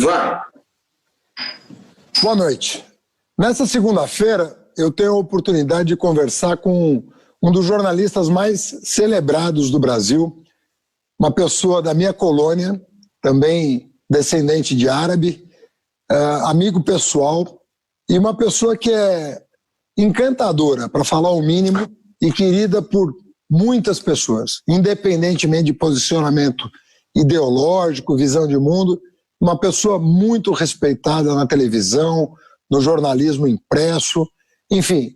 Vai. Boa noite. Nessa segunda-feira, eu tenho a oportunidade de conversar com um dos jornalistas mais celebrados do Brasil, uma pessoa da minha colônia, também descendente de árabe, amigo pessoal, e uma pessoa que é encantadora, para falar o mínimo, e querida por muitas pessoas, independentemente de posicionamento ideológico, visão de mundo, uma pessoa muito respeitada na televisão, no jornalismo impresso, enfim,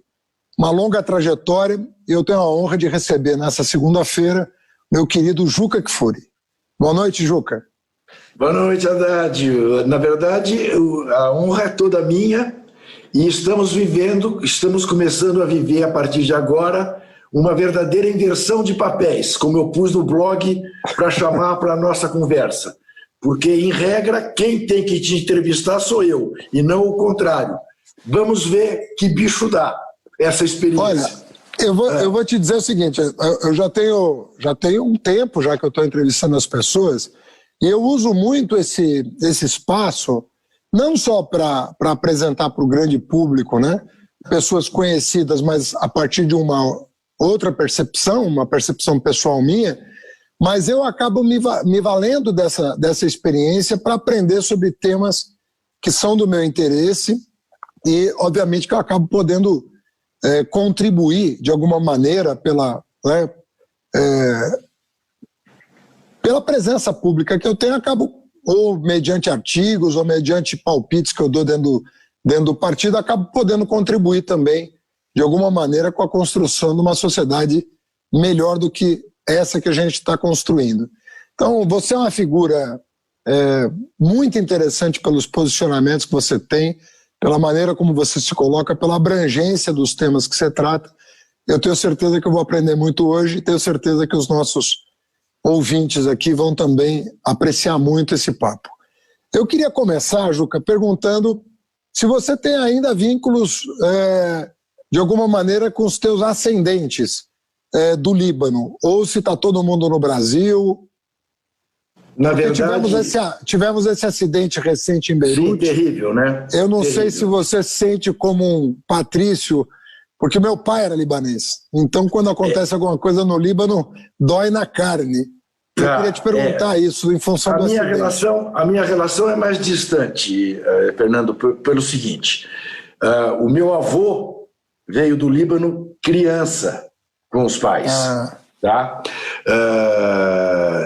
uma longa trajetória. Eu tenho a honra de receber nessa segunda-feira meu querido Juca Kfouri. Boa noite, Juca. Boa noite, Haddad. Na verdade, a honra é toda minha e estamos começando a viver a partir de agora uma verdadeira inversão de papéis, como eu pus no blog para chamar para a nossa conversa. Porque, em regra, quem tem que te entrevistar sou eu, e não o contrário. Vamos ver que bicho dá essa experiência. Olha, eu vou te dizer o seguinte, eu já tenho um tempo já que eu estou entrevistando as pessoas, e eu uso muito esse espaço, não só para apresentar para o grande público, né, pessoas conhecidas, mas a partir de uma outra percepção, uma percepção pessoal minha, mas eu acabo me valendo dessa experiência para aprender sobre temas que são do meu interesse e, obviamente, que eu acabo podendo contribuir de alguma maneira pela presença pública que eu tenho, acabo, ou mediante artigos, ou mediante palpites que eu dou dentro do partido, acabo podendo contribuir também, de alguma maneira, com a construção de uma sociedade melhor do que essa que a gente está construindo. Então, você é uma figura muito interessante pelos posicionamentos que você tem, pela maneira como você se coloca, pela abrangência dos temas que você trata. Eu tenho certeza que eu vou aprender muito hoje e tenho certeza que os nossos ouvintes aqui vão também apreciar muito esse papo. Eu queria começar, Juca, perguntando se você tem ainda vínculos, de alguma maneira, com os teus ascendentes do Líbano, ou se está todo mundo no Brasil. Na verdade, tivemos esse acidente recente em Beirute. Sim, terrível, né? Eu não sei se você se sente como um patrício, porque meu pai era libanês. Então, quando acontece alguma coisa no Líbano, dói na carne. Eu queria te perguntar isso em função do acidente. A minha relação é mais distante, Fernando, pelo seguinte. O meu avô veio do Líbano criança com os pais. Tá?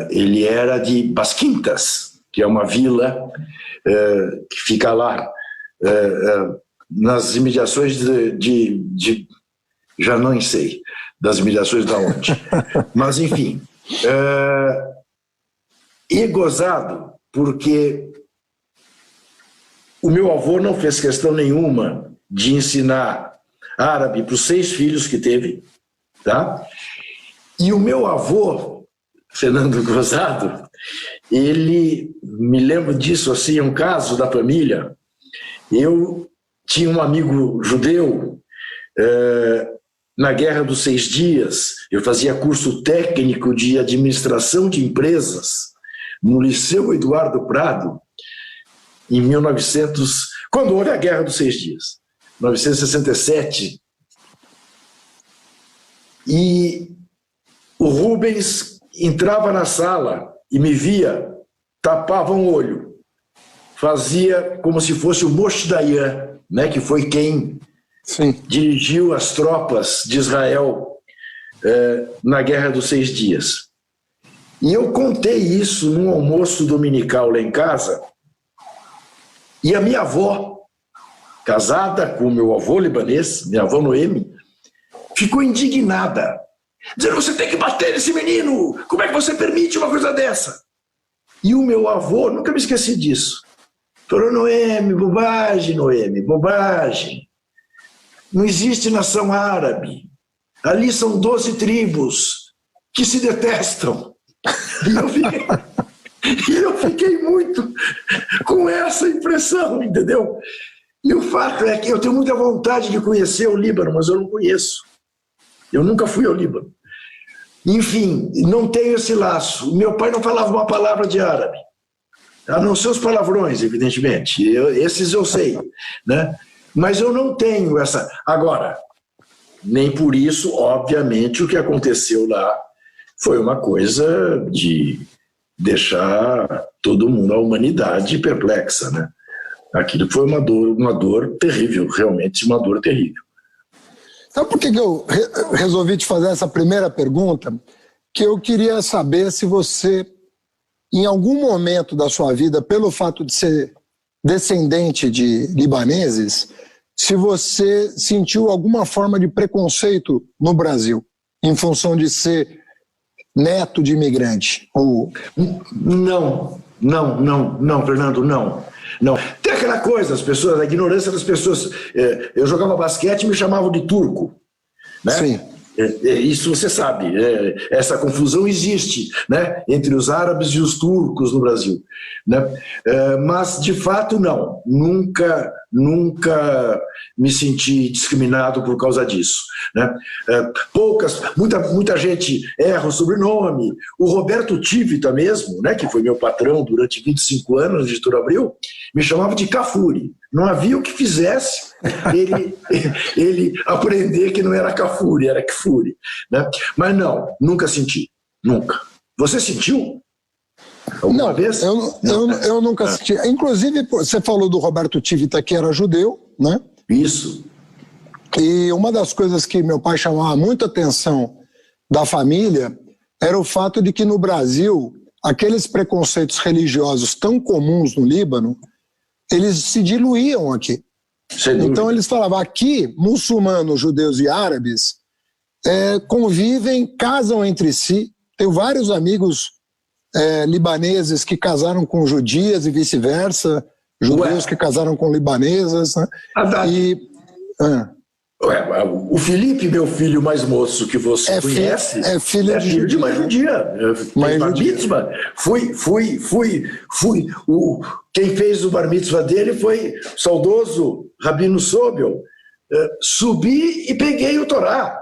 Ele era de Basquintas, que é uma vila que fica lá nas imediações de já não sei das imediações da onde, mas enfim, e gozado porque o meu avô não fez questão nenhuma de ensinar árabe para os 6 filhos que teve, tá? E o meu avô, Fernando Gozado, ele, me lembro disso assim, um caso da família. Eu tinha um amigo judeu, na Guerra dos 6 Dias, eu fazia curso técnico de administração de empresas no Liceu Eduardo Prado, em 1900, quando houve a Guerra dos 6 Dias, 1967. E o Rubens entrava na sala e me via, tapava um olho, fazia como se fosse o Moshe Dayan, né, que foi quem dirigiu as tropas de Israel na Guerra dos 6 Dias. E eu contei isso num almoço dominical lá em casa, e a minha avó, casada com o meu avô libanês, minha avó Noemi, ficou indignada, dizendo: você tem que bater nesse menino, como é que você permite uma coisa dessa? E o meu avô, nunca me esqueci disso, falou: Noemi, bobagem, não existe nação árabe, ali são 12 tribos que se detestam. E eu fiquei muito com essa impressão, entendeu? E o fato é que eu tenho muita vontade de conhecer o Líbano, mas eu não conheço. Eu nunca fui ao Líbano. Enfim, não tenho esse laço. Meu pai não falava uma palavra de árabe. A não ser os palavrões, evidentemente. Esses eu sei, né? Mas eu não tenho essa... Agora, nem por isso, obviamente, o que aconteceu lá foi uma coisa de deixar todo mundo, a humanidade, perplexa, né? Aquilo foi uma dor terrível, realmente uma dor terrível. Sabe por que eu resolvi te fazer essa primeira pergunta? Que eu queria saber se você, em algum momento da sua vida, pelo fato de ser descendente de libaneses, se você sentiu alguma forma de preconceito no Brasil, em função de ser neto de imigrante? Ou... Não, Fernando, não. Tem aquela coisa, as pessoas, a ignorância das pessoas. Eu jogava basquete e me chamavam de turco, né? Sim. Isso você sabe, essa confusão existe, né, entre os árabes e os turcos no Brasil, né? Mas de fato não, nunca me senti discriminado por causa disso, né? Muita gente erra o sobrenome. O Roberto Tivita mesmo, né, que foi meu patrão durante 25 anos de Editora Abril, me chamava de Cafuri. Não havia o que fizesse ele aprender que não era Cafuri, era Kfouri, né? Mas não, nunca senti, nunca. Você sentiu? Alguma vez? Eu nunca senti. Inclusive, você falou do Roberto Tivita, que era judeu, né? Isso. E uma das coisas que meu pai chamava muita atenção da família era o fato de que no Brasil, aqueles preconceitos religiosos tão comuns no Líbano, eles se diluíam aqui. Então eles falavam, aqui, muçulmanos, judeus e árabes convivem, casam entre si. Tenho vários amigos libaneses que casaram com judias e vice-versa, judeus que casaram com libanesas, né? O Felipe, meu filho mais moço, que você conhece, é filho de uma judia. Bar mitzvah. Quem fez o bar mitzvah dele foi o saudoso Rabino Sobel. Subi e peguei o Torá.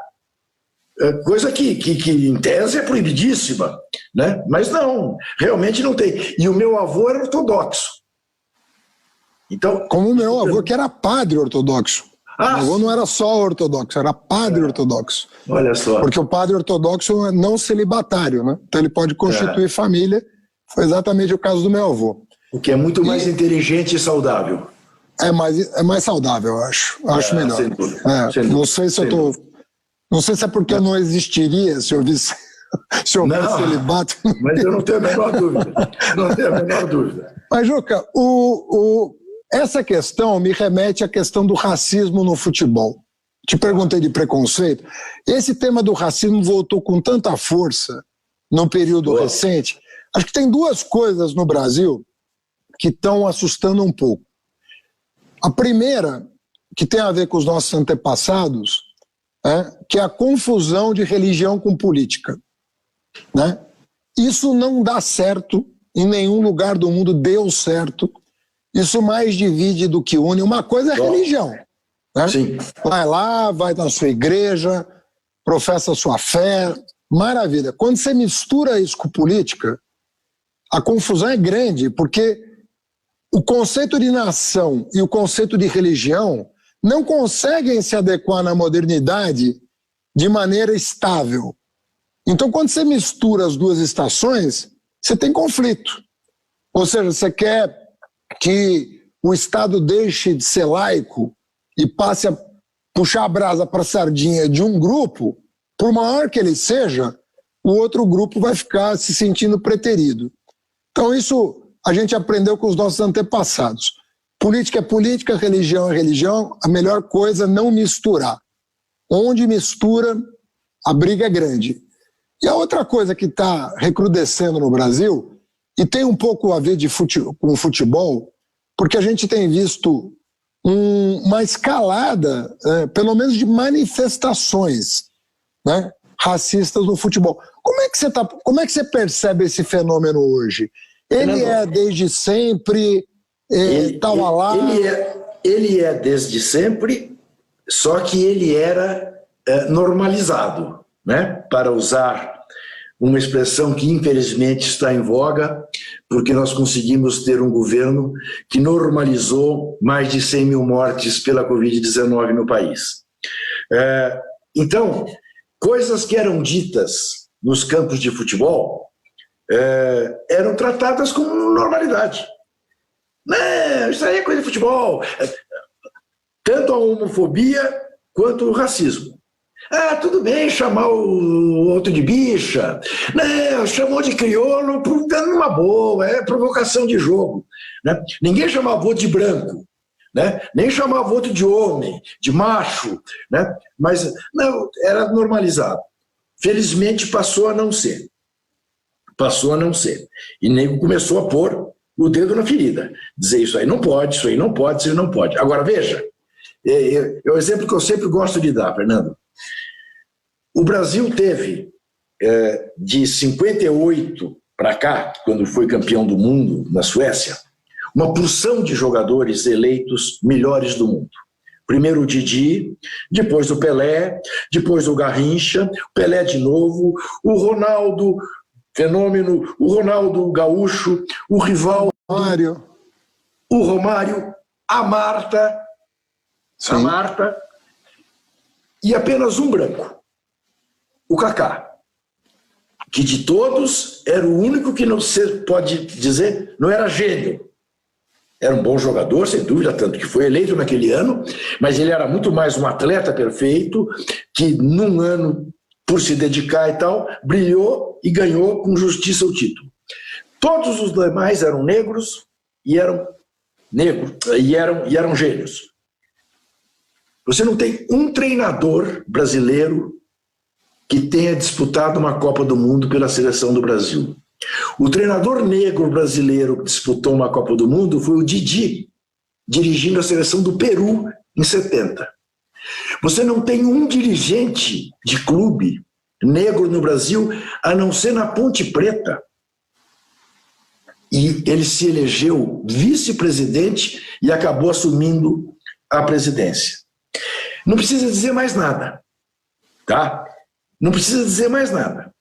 Coisa que em tese é proibidíssima, né? Mas não, realmente não tem. E o meu avô era ortodoxo. Então, como o meu avô, que era padre ortodoxo. Meu avô não era só ortodoxo, era padre ortodoxo. Olha só. Porque o padre ortodoxo é não celibatário, né? Então ele pode constituir família. Foi exatamente o caso do meu avô. O que é muito mais inteligente e saudável. É mais saudável, eu acho. Acho melhor. Sem dúvida. Não sei se não sei se é porque eu não existiria se houvesse celibato. Mas eu não tenho a menor dúvida. Não tenho a menor dúvida. Mas, Juca, essa questão me remete à questão do racismo no futebol. Te perguntei de preconceito. Esse tema do racismo voltou com tanta força no período recente. Acho que tem duas coisas no Brasil que estão assustando um pouco. A primeira, que tem a ver com os nossos antepassados, que é a confusão de religião com política, né? Isso não dá certo, em nenhum lugar do mundo deu certo. Isso mais divide do que une. Uma coisa é religião, né? Sim. Vai lá, vai na sua igreja, professa a sua fé, maravilha. Quando você mistura isso com política, a confusão é grande, porque o conceito de nação e o conceito de religião não conseguem se adequar na modernidade de maneira estável. Então, quando você mistura as duas estações, você tem conflito. Ou seja, você quer que o Estado deixe de ser laico e passe a puxar a brasa para a sardinha de um grupo, por maior que ele seja, o outro grupo vai ficar se sentindo preterido. Então isso a gente aprendeu com os nossos antepassados. Política é política, religião é religião, a melhor coisa é não misturar. Onde mistura, a briga é grande. E a outra coisa que está recrudescendo no Brasil, e tem um pouco a ver com o futebol, porque a gente tem visto uma escalada, pelo menos de manifestações, né, racistas no futebol. Como é que você percebe esse fenômeno hoje? Ele é desde sempre, estava lá... Ele é desde sempre, só que ele era normalizado, né, para usar uma expressão que infelizmente está em voga, porque nós conseguimos ter um governo que normalizou mais de 100 mil mortes pela Covid-19 no país. Então, coisas que eram ditas nos campos de futebol eram tratadas com normalidade. Não, isso aí é coisa de futebol. Tanto a homofobia quanto o racismo. Ah, tudo bem chamar o outro de bicha. Não, chamou de crioulo numa boa, é provocação de jogo. Né? Ninguém chamava outro de branco, né? Nem chamava outro de homem, de macho. Né? Mas não, era normalizado. Felizmente passou a não ser. Passou a não ser. E nego começou a pôr o dedo na ferida. Dizer isso aí não pode, isso aí não pode, isso aí não pode. Agora, veja, é o exemplo que eu sempre gosto de dar, Fernando. O Brasil teve, de 58 para cá, quando foi campeão do mundo na Suécia, uma porção de jogadores eleitos melhores do mundo. Primeiro o Didi, depois o Pelé, depois o Garrincha, o Pelé de novo, o Ronaldo, fenômeno, o Ronaldo Gaúcho, o Rivaldo, o Romário, a Marta, e apenas um branco. O Kaká, que de todos era o único que não se pode dizer, não era gênio. Era um bom jogador, sem dúvida, tanto que foi eleito naquele ano, mas ele era muito mais um atleta perfeito, que num ano, por se dedicar e tal, brilhou e ganhou com justiça o título. Todos os demais eram negros e eram gênios. Você não tem um treinador brasileiro que tenha disputado uma Copa do Mundo pela seleção do Brasil. O treinador negro brasileiro que disputou uma Copa do Mundo foi o Didi, dirigindo a seleção do Peru em 70. Você não tem um dirigente de clube negro no Brasil, a não ser na Ponte Preta. E ele se elegeu vice-presidente e acabou assumindo a presidência. Não precisa dizer mais nada, tá? Não precisa dizer mais nada.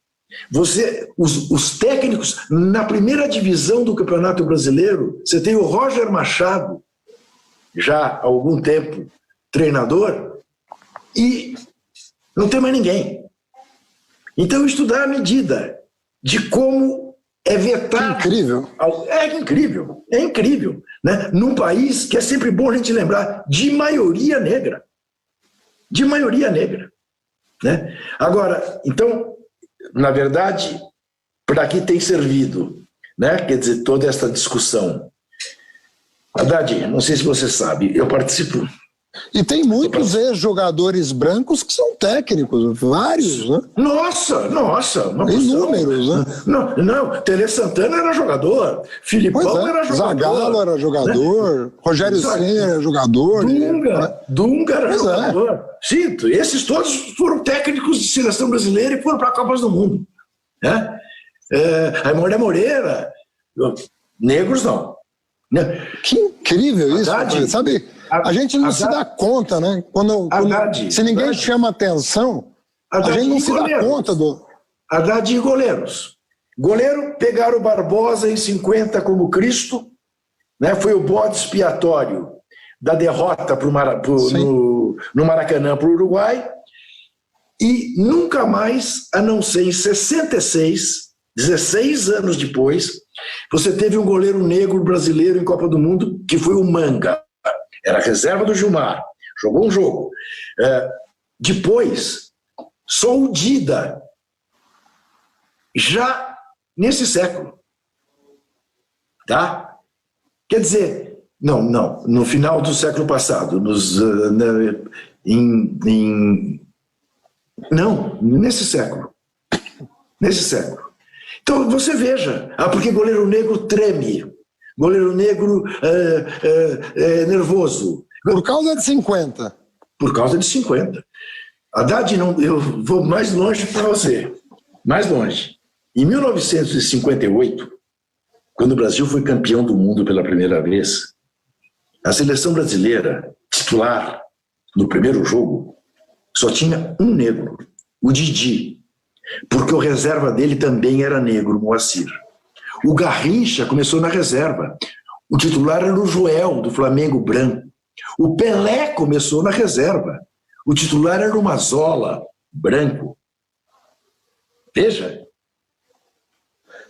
Os técnicos, na primeira divisão do Campeonato Brasileiro, você tem o Roger Machado, já há algum tempo treinador, e não tem mais ninguém. Então, estudar a medida de como é vetado. Incrível. É incrível. Né? Num país que é sempre bom a gente lembrar, de maioria negra. De maioria negra. Né? Agora, então, na verdade, para que tem servido, né? Quer dizer, toda essa discussão. Haddad, não sei se você sabe, eu participo. E tem muitos ex-jogadores brancos que são técnicos, vários, né? Nossa. Inúmeros, né? Não, Tele Santana era jogador, Filipão era jogador. Zagallo era jogador, né? Rogério Ceni era jogador. Dunga era jogador. Sim, esses todos foram técnicos de seleção brasileira e foram para Copas do Mundo. Né? Raimundo Moreira, negros não. Né? Que incrível isso, Haddad, sabe? A gente não se dá conta, né? Se ninguém chama atenção, a gente não se dá conta do... Haddad e goleiros. Goleiro, pegaram o Barbosa em 50 como Cristo, né? Foi o bode expiatório da derrota no Maracanã para o Uruguai, e nunca mais, a não ser em 66, 16 anos depois, você teve um goleiro negro brasileiro em Copa do Mundo, que foi o Manga. Era reserva do Gilmar, jogou um jogo. Depois, só o Dida, já nesse século. Tá? Quer dizer, não, no final do século passado, nesse século. Nesse século. Então, você veja, porque goleiro negro treme. Goleiro negro nervoso. Por causa de 50. Por causa de 50. Haddad, eu vou mais longe para você. Mais longe. Em 1958, quando o Brasil foi campeão do mundo pela primeira vez, a seleção brasileira, titular, no primeiro jogo, só tinha um negro, o Didi. porque o reserva dele também era negro, Moacir. O Garrincha começou na reserva. O titular era o Joel, do Flamengo branco. O Pelé começou na reserva. O titular era o Mazzola, branco. Veja.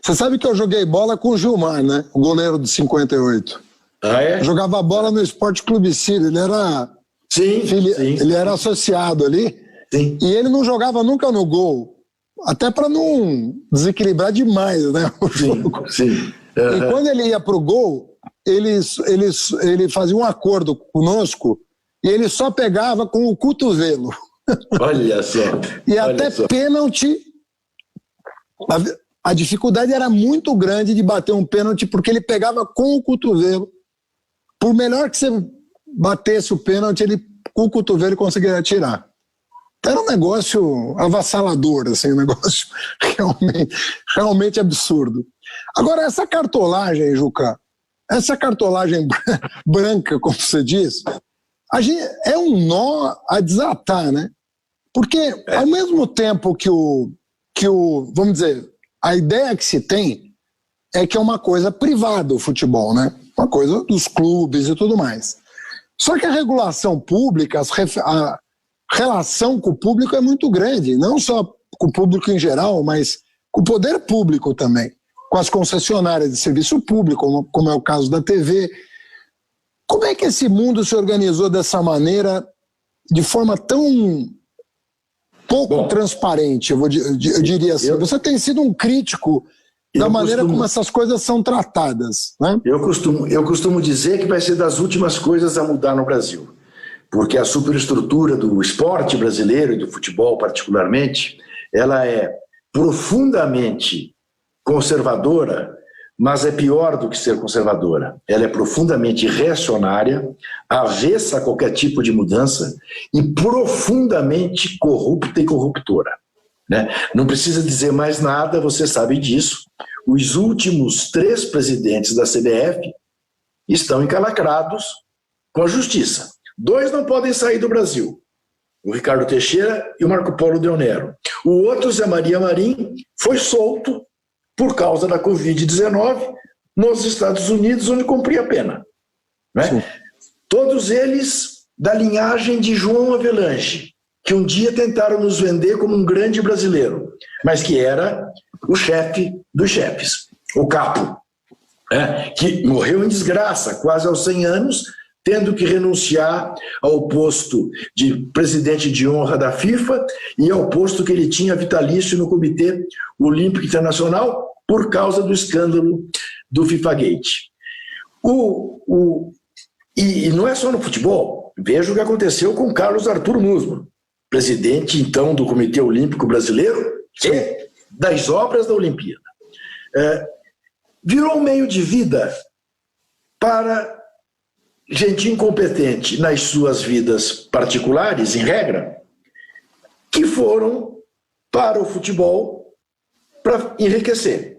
Você sabe que eu joguei bola com o Gilmar, né? O goleiro de 58. Ah, é? Eu jogava bola no Esporte Clube Sírio. Ele era, sim. Ele era associado ali. Sim. E ele não jogava nunca no gol. Até para não desequilibrar demais, né? O jogo. Sim. E quando ele ia para o gol, ele fazia um acordo conosco e ele só pegava com o cotovelo. Olha só. E até pênalti, a dificuldade era muito grande de bater um pênalti, porque ele pegava com o cotovelo. Por melhor que você batesse o pênalti, ele com o cotovelo conseguiria tirar. Era um negócio avassalador, assim, um negócio realmente absurdo. Agora, essa cartolagem, Juca, essa cartolagem branca, como você diz, é um nó a desatar, né? Porque, ao mesmo tempo que vamos dizer, a ideia que se tem é que é uma coisa privada o futebol, né? Uma coisa dos clubes e tudo mais. Só que a regulação pública, a relação com o público é muito grande, não só com o público em geral, mas com o poder público também, com as concessionárias de serviço público, como é o caso da TV. Como é que esse mundo se organizou dessa maneira, de forma tão pouco transparente, eu diria assim? Você tem sido um crítico da maneira como essas coisas são tratadas, né? Eu costumo dizer que vai ser das últimas coisas a mudar no Brasil, porque a superestrutura do esporte brasileiro e do futebol particularmente, ela é profundamente conservadora, mas é pior do que ser conservadora. Ela é profundamente reacionária, avessa a qualquer tipo de mudança e profundamente corrupta e corruptora, né? Não precisa dizer mais nada, você sabe disso. Os últimos 3 presidentes da CBF estão encalacrados com a justiça. 2 não podem sair do Brasil, o Ricardo Teixeira e o Marco Polo Del Nero. O outro, Zé Maria Marim, foi solto por causa da Covid-19 nos Estados Unidos, onde cumpria a pena, né? Todos eles da linhagem de João Avelange, que um dia tentaram nos vender como um grande brasileiro, mas que era o chefe dos chefes, o capo, né? Que morreu em desgraça, quase aos 100 anos, tendo que renunciar ao posto de presidente de honra da FIFA e ao posto que ele tinha vitalício no Comitê Olímpico Internacional por causa do escândalo do FIFA-Gate. E não é só no futebol. Veja o que aconteceu com Carlos Arthur Nussmann, presidente, então, do Comitê Olímpico Brasileiro e das obras da Olimpíada. Virou um meio de vida para gente incompetente nas suas vidas particulares, em regra, que foram para o futebol para enriquecer.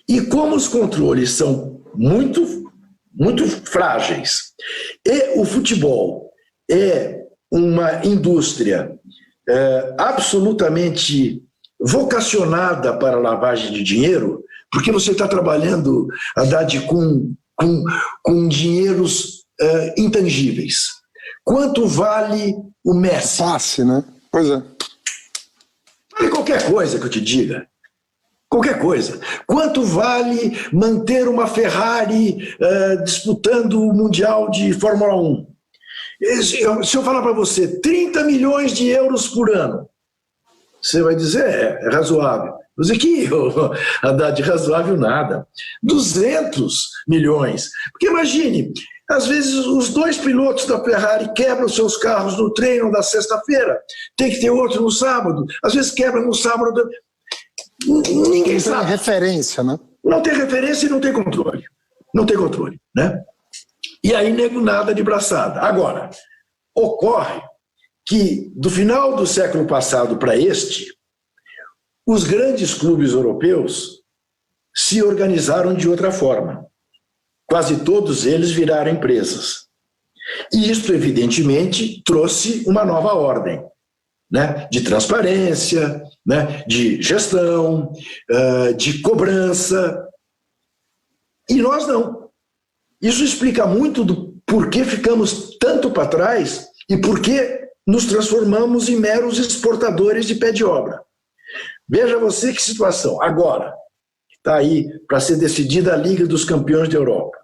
E como os controles são muito, muito frágeis, e o futebol é uma indústria absolutamente vocacionada para a lavagem de dinheiro, porque você está trabalhando, Haddad, com dinheiros intangíveis. Quanto vale o Messi? Passe, né? Pois é. Vale qualquer coisa que eu te diga. Qualquer coisa. Quanto vale manter uma Ferrari disputando o Mundial de Fórmula 1? Se eu falar para você 30 milhões de euros por ano, você vai dizer, é razoável. Mas aqui, Haddad, razoável nada. 200 milhões. Porque imagine, às vezes os 2 pilotos da Ferrari quebram seus carros no treino da sexta-feira, tem que ter outro no sábado, às vezes quebra no sábado. Ninguém sabe. Não tem referência, né? Não tem referência e não tem controle. Não tem controle, né? E aí, nego, nada de braçada. Agora, ocorre que do final do século passado para este, os grandes clubes europeus se organizaram de outra forma. Quase todos eles viraram empresas. E isto, evidentemente, trouxe uma nova ordem. né, de transparência, né, de gestão, de cobrança. E nós não. Isso explica muito do porquê ficamos tanto para trás e porquê nos transformamos em meros exportadores de pé de obra. Veja você que situação. Agora, está aí para ser decidida a Liga dos Campeões da Europa.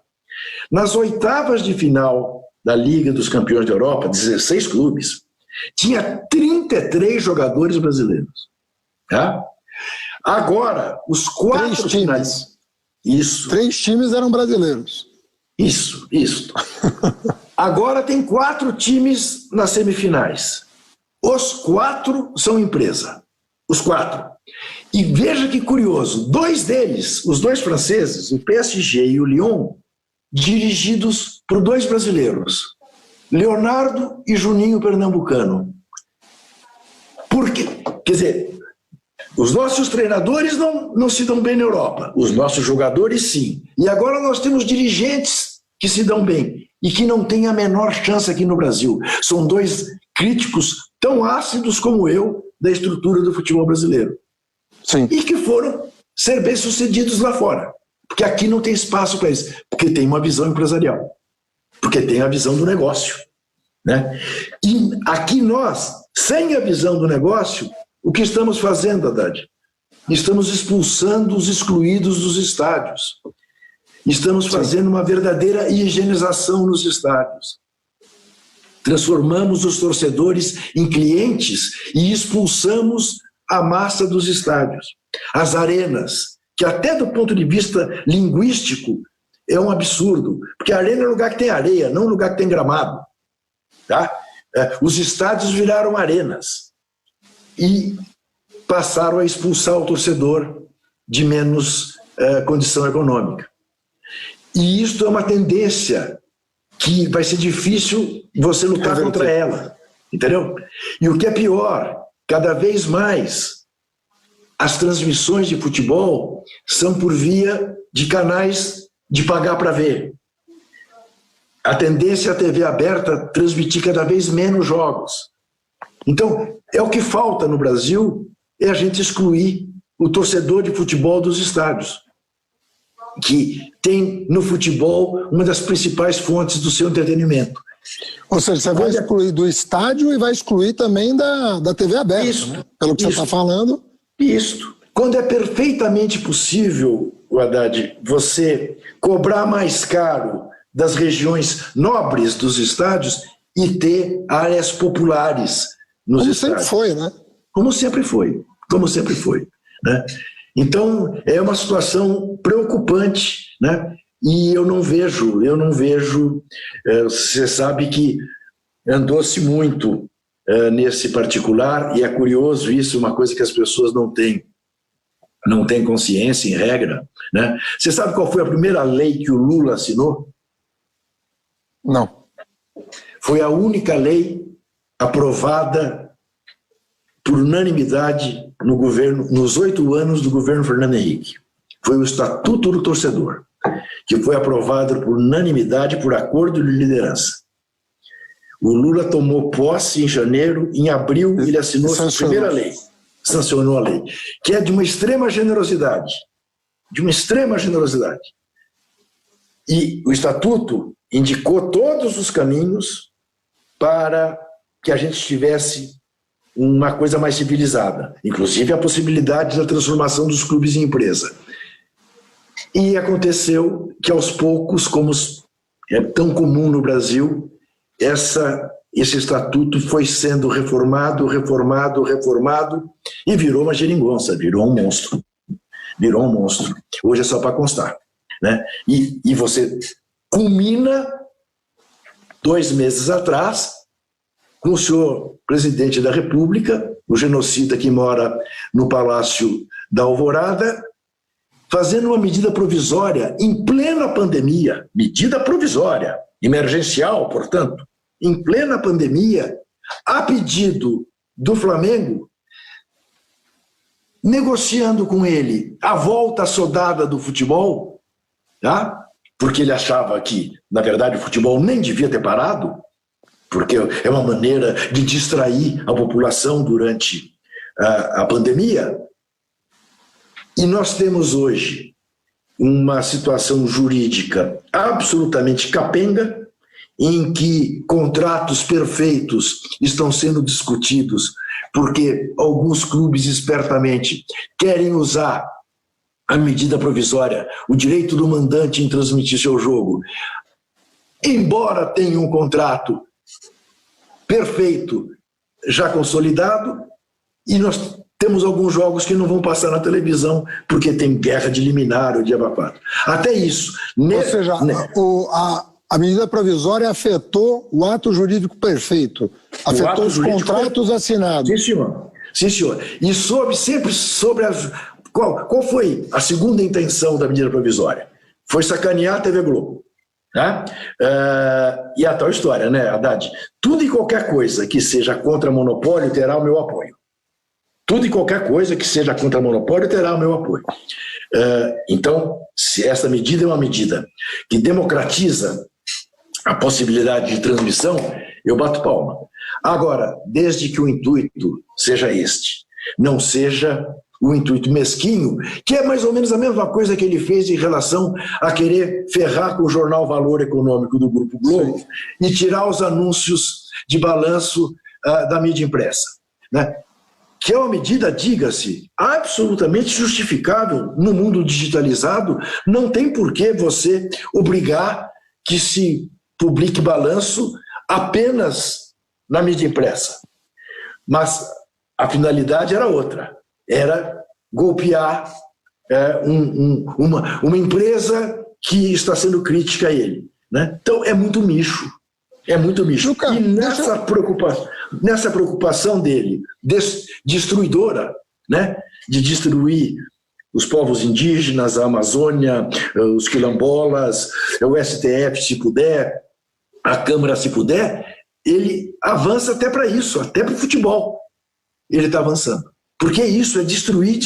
Nas oitavas de final da Liga dos Campeões da Europa, 16 clubes, tinha 33 jogadores brasileiros. Tá? Agora, os 4 finalistas... Isso. 3 times eram brasileiros. Isso. Agora tem 4 times nas semifinais. Os 4 são empresa. Os 4. E veja que curioso, 2 deles, os 2 franceses, o PSG e o Lyon, dirigidos por 2 brasileiros, Leonardo e Juninho Pernambucano. Porque, quer dizer, os nossos treinadores não se dão bem na Europa, os nossos jogadores sim. E agora nós temos dirigentes que se dão bem e que não têm a menor chance aqui no Brasil. São 2 críticos tão ácidos como eu da estrutura do futebol brasileiro. Sim. E que foram ser bem-sucedidos lá fora. Porque aqui não tem espaço para isso. Porque tem uma visão empresarial. Porque tem a visão do negócio. Né? E aqui nós, sem a visão do negócio, o que estamos fazendo, Haddad? Estamos expulsando os excluídos dos estádios. Estamos fazendo uma verdadeira higienização nos estádios. Transformamos os torcedores em clientes e expulsamos a massa dos estádios. As arenas, que até do ponto de vista linguístico é um absurdo, porque a arena é um lugar que tem areia, não um lugar que tem gramado. Tá? Os estádios viraram arenas e passaram a expulsar o torcedor de menos condição econômica. E isso é uma tendência que vai ser difícil você lutar contra ela, entendeu? E o que é pior, cada vez mais as transmissões de futebol são por via de canais de pagar para ver. A tendência é a TV aberta transmitir cada vez menos jogos. Então, é o que falta no Brasil, é a gente excluir o torcedor de futebol dos estádios, que tem no futebol uma das principais fontes do seu entretenimento. Ou seja, você vai excluir do estádio e vai excluir também da TV aberta, isso, né? Pelo que você está falando. Isso. Quando é perfeitamente possível, Haddad, você cobrar mais caro das regiões nobres dos estádios e ter áreas populares nos estádios. Como sempre foi, né? Como sempre foi. Né? Então, é uma situação preocupante, né? E eu não vejo, você sabe que andou-se muito nesse particular, e é curioso isso, uma coisa que as pessoas não têm consciência, em regra, né? Você sabe qual foi a primeira lei que o Lula assinou? Não. Foi a única lei aprovada por unanimidade no governo, nos 8 anos do governo Fernando Henrique. Foi o Estatuto do Torcedor, que foi aprovado por unanimidade, por acordo de liderança. O Lula tomou posse em janeiro, em abril ele assinou a primeira lei, sancionou a lei, que é de uma extrema generosidade, E o Estatuto indicou todos os caminhos para que a gente tivesse uma coisa mais civilizada, inclusive a possibilidade da transformação dos clubes em empresa. E aconteceu que aos poucos, como é tão comum no Brasil, esse estatuto foi sendo reformado, e virou uma geringonça, virou um monstro. Hoje é só para constar. Né? E você culmina 2 meses atrás com o senhor presidente da República, o genocida que mora no Palácio da Alvorada, fazendo uma medida provisória em plena pandemia, medida provisória, emergencial, portanto, em plena pandemia, a pedido do Flamengo, negociando com ele a volta assodada do futebol, tá? Porque ele achava que, na verdade, o futebol nem devia ter parado, porque é uma maneira de distrair a população durante a pandemia. E nós temos hoje uma situação jurídica absolutamente capenga, em que contratos perfeitos estão sendo discutidos, porque alguns clubes espertamente querem usar a medida provisória, o direito do mandante em transmitir seu jogo, embora tenha um contrato perfeito já consolidado, e nós temos alguns jogos que não vão passar na televisão porque tem guerra de liminar, o diabo quatro. Até isso. Ou seja, a medida provisória afetou o ato jurídico perfeito, afetou os contratos assinados. Sim, senhor. Sim, senhor. E sempre sobre as... Qual foi a segunda intenção da medida provisória? Foi sacanear a TV Globo. Né? E a tal história, né, Haddad? Tudo e qualquer coisa que seja contra monopólio terá o meu apoio. Tudo e qualquer coisa que seja contra monopólio terá o meu apoio. Então, se essa medida é uma medida que democratiza a possibilidade de transmissão, eu bato palma. Agora, desde que o intuito seja este, não seja o intuito mesquinho, que é mais ou menos a mesma coisa que ele fez em relação a querer ferrar com o jornal Valor Econômico do Grupo Globo. Sim. E tirar os anúncios de balanço da mídia impressa, né? Que é uma medida, diga-se, absolutamente justificável no mundo digitalizado. Não tem por que você obrigar que se publique balanço apenas na mídia impressa. Mas a finalidade era outra, era golpear uma empresa que está sendo crítica a ele, né? Então é muito micho. É muito micho. Luca, e nessa preocupação dele, destruidora, né, de destruir os povos indígenas, a Amazônia, os quilombolas, o STF se puder, a Câmara se puder, ele avança até para isso, até para o futebol. Ele está avançando. Porque isso é destruir,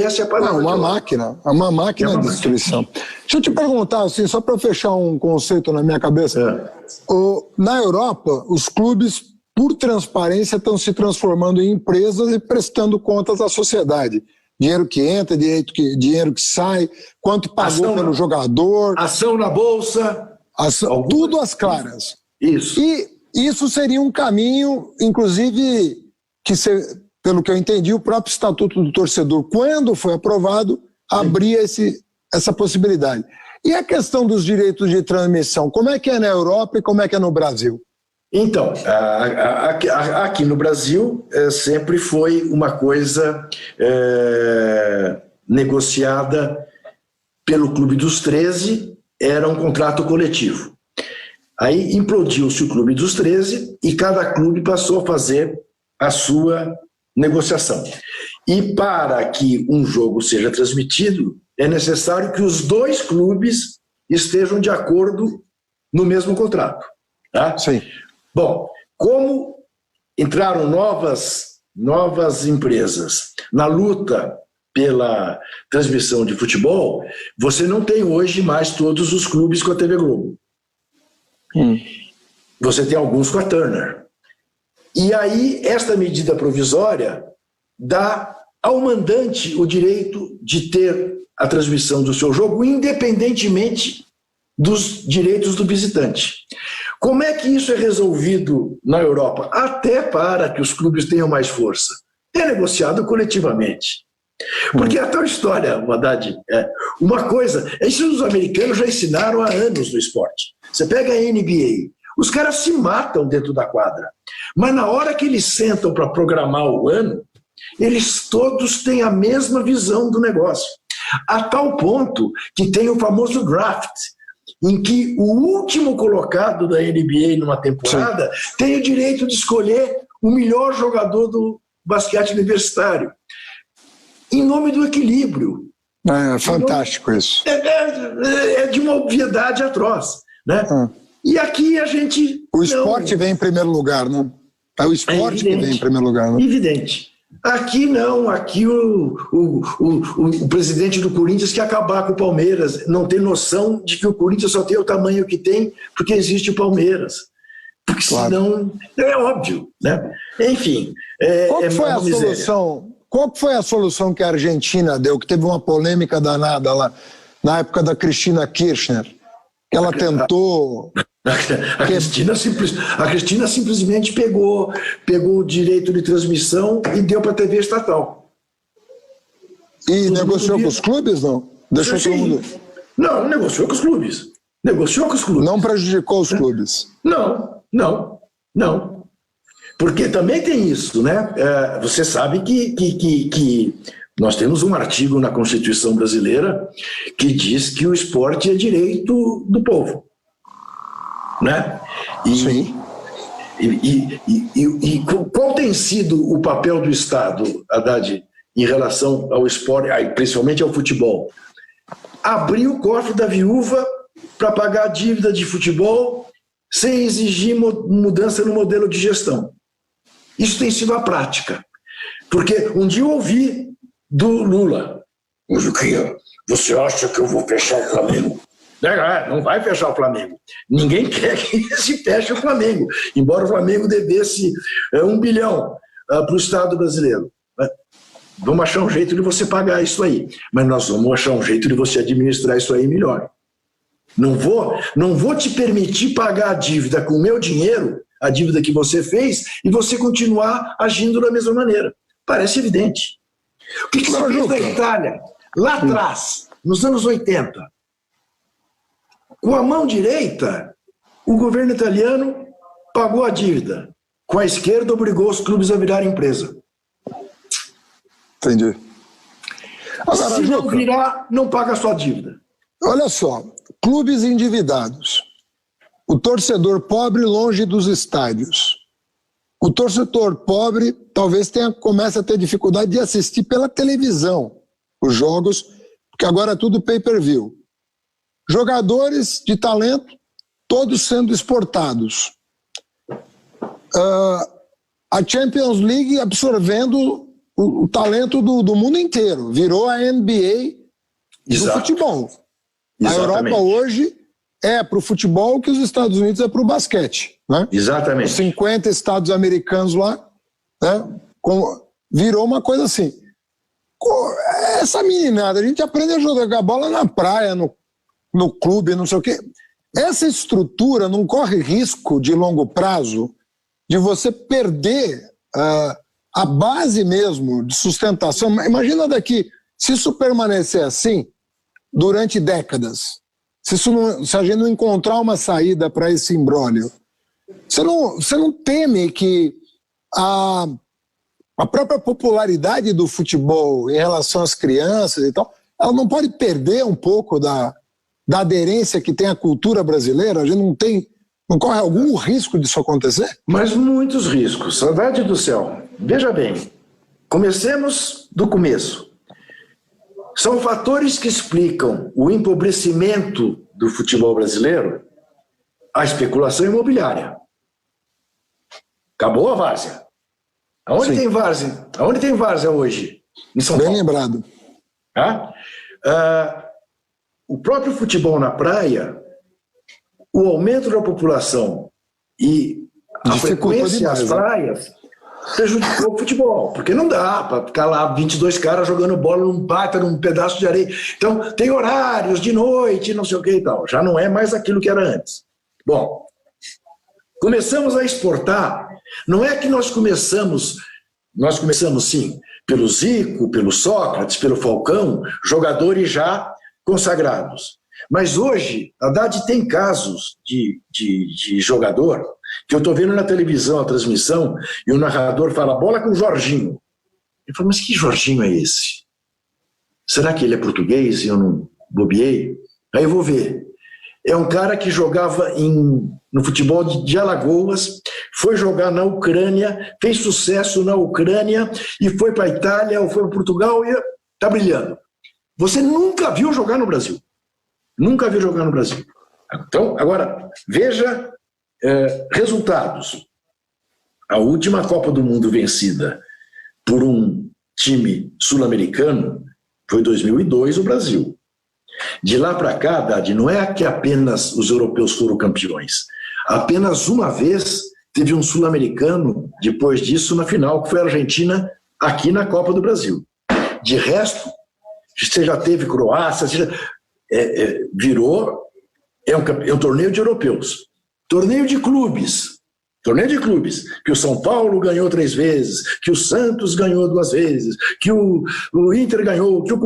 essa é a palavra. É uma máquina de destruição. Deixa eu te perguntar, assim, só para fechar um conceito na minha cabeça. Na Europa, os clubes, por transparência, estão se transformando em empresas e prestando contas à sociedade. Dinheiro que entra, dinheiro que sai, quanto pagou pelo jogador. Ação na bolsa. Tudo às claras. Isso. E isso seria um caminho, inclusive, pelo que eu entendi, o próprio Estatuto do Torcedor, quando foi aprovado, abria essa possibilidade. E a questão dos direitos de transmissão, como é que é na Europa e como é que é no Brasil? Então, aqui no Brasil sempre foi uma coisa negociada pelo Clube dos 13, era um contrato coletivo. Aí implodiu-se o Clube dos 13 e cada clube passou a fazer a sua negociação. E para que um jogo seja transmitido, é necessário que os dois clubes estejam de acordo no mesmo contrato. Tá? Sim. Bom, como entraram novas empresas na luta pela transmissão de futebol, você não tem hoje mais todos os clubes com a TV Globo. Você tem alguns com a Turner. E aí, esta medida provisória dá ao mandante o direito de ter a transmissão do seu jogo, independentemente dos direitos do visitante. Como é que isso é resolvido na Europa? Até para que os clubes tenham mais força. É negociado coletivamente. Porque a tal história, Haddad, uma coisa, isso os americanos já ensinaram há anos no esporte. Você pega a NBA, os caras se matam dentro da quadra. Mas na hora que eles sentam para programar o ano, eles todos têm a mesma visão do negócio. A tal ponto que tem o famoso draft, em que o último colocado da NBA numa temporada tem o direito de escolher o melhor jogador do basquete universitário. Em nome do equilíbrio. É fantástico isso. É de uma obviedade atroz, né? E aqui a gente... O esporte vem em primeiro lugar, né? É o esporte que vem em primeiro lugar, né? Evidente. Aqui não, aqui o presidente do Corinthians quer acabar com o Palmeiras, não tem noção de que o Corinthians só tem o tamanho que tem porque existe o Palmeiras. porque senão é óbvio, né? Enfim, qual que foi a solução que a Argentina deu, que teve uma polêmica danada lá na época da Cristina Kirchner, que ela tentou... A Cristina simplesmente pegou o direito de transmissão e deu para a TV estatal. E negociou com os clubes, não? Deixou todo mundo... Não, negociou com os clubes. Não prejudicou os clubes. Não. Porque também tem isso, né? Você sabe que nós temos um artigo na Constituição brasileira que diz que o esporte é direito do povo, né? Sim. E qual tem sido o papel do Estado, Haddad, em relação ao esporte, principalmente ao futebol? Abrir o cofre da viúva para pagar a dívida de futebol sem exigir mudança no modelo de gestão. Isso tem sido a prática. Porque um dia eu ouvi do Lula: você acha que eu vou fechar o Flamengo? Não vai fechar o Flamengo. Ninguém quer que se feche o Flamengo, embora o Flamengo devesse 1 bilhão para o Estado brasileiro. Vamos achar um jeito de você pagar isso aí, mas nós vamos achar um jeito de você administrar isso aí melhor. Não vou te permitir pagar a dívida com o meu dinheiro, a dívida que você fez, e você continuar agindo da mesma maneira. Parece evidente. O que você fez na Itália? Lá atrás, nos anos 80, com a mão direita, o governo italiano pagou a dívida. Com a esquerda, obrigou os clubes a virar empresa. Entendi. Agora, se não virar, não paga a sua dívida. Olha só, clubes endividados, o torcedor pobre longe dos estádios. O torcedor pobre talvez comece a ter dificuldade de assistir pela televisão os jogos, porque agora é tudo pay-per-view. Jogadores de talento, todos sendo exportados. A Champions League absorvendo o talento do mundo inteiro. Virou a NBA do futebol. Exatamente. A Europa hoje é para o futebol o que os Estados Unidos é para o basquete. Né? Exatamente. Os 50 estados americanos lá, né? Virou uma coisa assim. Essa meninada, a gente aprende a jogar bola na praia, no clube, não sei o quê. Essa estrutura não corre risco de longo prazo de você perder a base mesmo de sustentação. Imagina daqui, se isso permanecer assim durante décadas, se a gente não encontrar uma saída para esse imbróglio, você não teme que a própria popularidade do futebol em relação às crianças e tal, ela não pode perder um pouco da aderência que tem a cultura brasileira? A gente não corre algum risco disso acontecer? Mas muitos riscos. Saudade do céu. Veja bem, comecemos do começo. São fatores que explicam o empobrecimento do futebol brasileiro, a especulação imobiliária. Acabou a várzea. Aonde tem várzea? Aonde tem várzea hoje? Em São Paulo. Bem lembrado. O próprio futebol na praia, o aumento da população e a frequência às praias prejudicou o futebol, porque não dá para ficar lá 22 caras jogando bola num pedaço de areia. Então, tem horários de noite, não sei o que e tal. Já não é mais aquilo que era antes. Bom, começamos a exportar. Não é que nós começamos sim, pelo Zico, pelo Sócrates, pelo Falcão, jogadores já consagrados. Mas hoje, Haddad, tem casos de jogador que eu estou vendo na televisão a transmissão e o narrador fala: bola com o Jorginho. Eu falo: mas que Jorginho é esse? Será que ele é português e eu não bobiei? Aí eu vou ver. É um cara que jogava no futebol de Alagoas, foi jogar na Ucrânia, fez sucesso na Ucrânia e foi para a Itália ou foi para Portugal e está brilhando. Você nunca viu jogar no Brasil. Nunca viu jogar no Brasil. Então, agora, veja resultados. A última Copa do Mundo vencida por um time sul-americano foi 2002, o Brasil. De lá para cá, Haddad, não é que apenas os europeus foram campeões. Apenas uma vez teve um sul-americano, depois disso, na final, que foi a Argentina, aqui na Copa do Brasil. De resto, você já teve Croácia, virou, é um torneio de europeus. Torneio de clubes, que o São Paulo ganhou 3 vezes, que o Santos ganhou 2 vezes, que o Inter ganhou, que o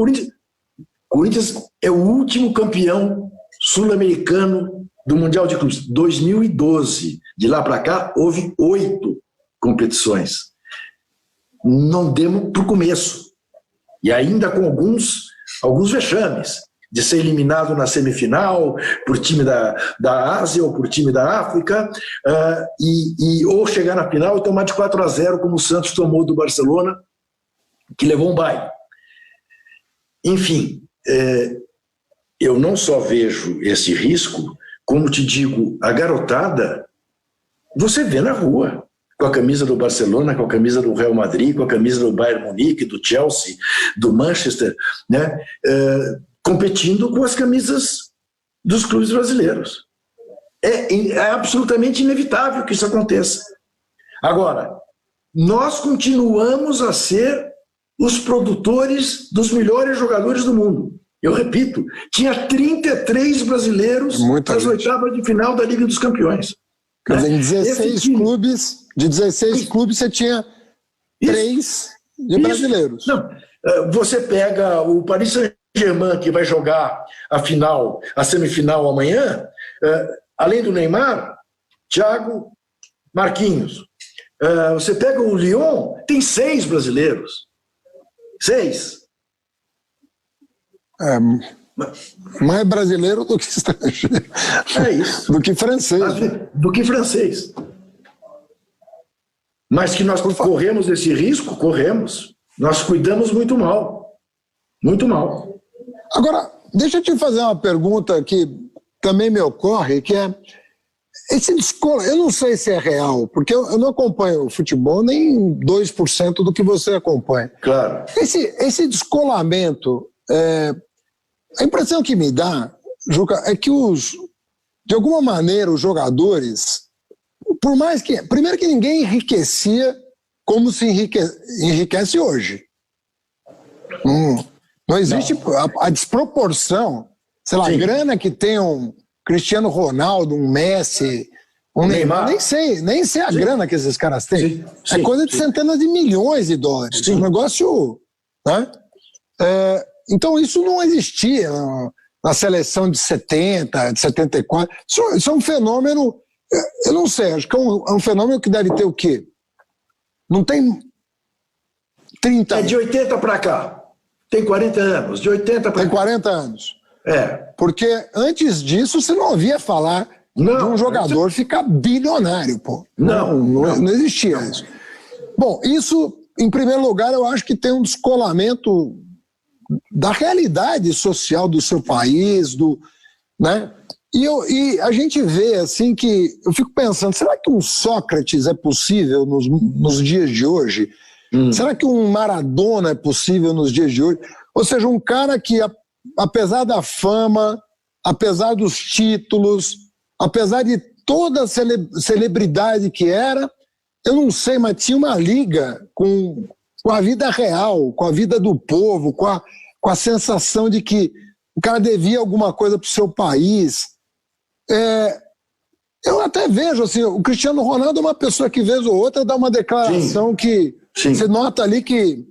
Corinthians é o último campeão sul-americano do Mundial de Clubes, 2012. De lá para cá, houve 8 competições. Não demos para o começo. E ainda com alguns vexames, de ser eliminado na semifinal por time da Ásia ou por time da África, ou chegar na final e tomar de 4-0, como o Santos tomou do Barcelona, que levou um baile. Enfim, eu não só vejo esse risco, como te digo, a garotada, você vê na rua, com a camisa do Barcelona, com a camisa do Real Madrid, com a camisa do Bayern Munique, do Chelsea, do Manchester, né? Competindo com as camisas dos clubes brasileiros. É absolutamente inevitável que isso aconteça. Agora, nós continuamos a ser os produtores dos melhores jogadores do mundo. Eu repito, tinha 33 brasileiros nas oitavas de final da Liga dos Campeões. Quer dizer, em 16 clubes, de 16 clubes você tinha 3 de brasileiros. Não, você pega o Paris Saint-Germain, que vai jogar a semifinal amanhã, além do Neymar, Thiago, Marquinhos. Você pega o Lyon, tem 6 brasileiros. 6. Mais brasileiro do que estrangeiro. É isso. Do que francês. Do que francês. Mas que nós corremos esse risco, corremos. Nós cuidamos muito mal. Muito mal. Agora, deixa eu te fazer uma pergunta que também me ocorre, que é eu não sei se é real, porque eu não acompanho o futebol nem 2% do que você acompanha. Claro. Esse descolamento, a impressão que me dá, Juca, é que de alguma maneira os jogadores, por mais que, primeiro que ninguém enriquecia como se enriquece hoje. Não existe a desproporção, sei lá, a grana que tem um Cristiano Ronaldo, um Messi, um Neymar, nem sei a grana que esses caras têm. É coisa de centenas de milhões de dólares. Um negócio, né? Então isso não existia na seleção de 70, de 74. Isso é um fenômeno, eu não sei, acho que é um fenômeno que deve ter o quê? Não tem 30 anos. É de 80 para cá. Tem 40 anos. De 80 para cá. Tem 40 anos. Porque antes disso você não ouvia falar de um jogador ficar bilionário, pô. Não existia isso. Bom, isso, em primeiro lugar, eu acho que tem um descolamento da realidade social do seu país, né? E a gente vê, assim, que eu fico pensando, será que um Sócrates é possível nos dias de hoje? Será que um Maradona é possível nos dias de hoje? Ou seja, um cara que, apesar da fama, apesar dos títulos, apesar de toda a celebridade que era, eu não sei, mas tinha uma liga com a vida real, com a vida do povo, com a sensação de que o cara devia alguma coisa para o seu país. Eu até vejo, assim, o Cristiano Ronaldo é uma pessoa que, vez ou outra, dá uma declaração que você nota ali que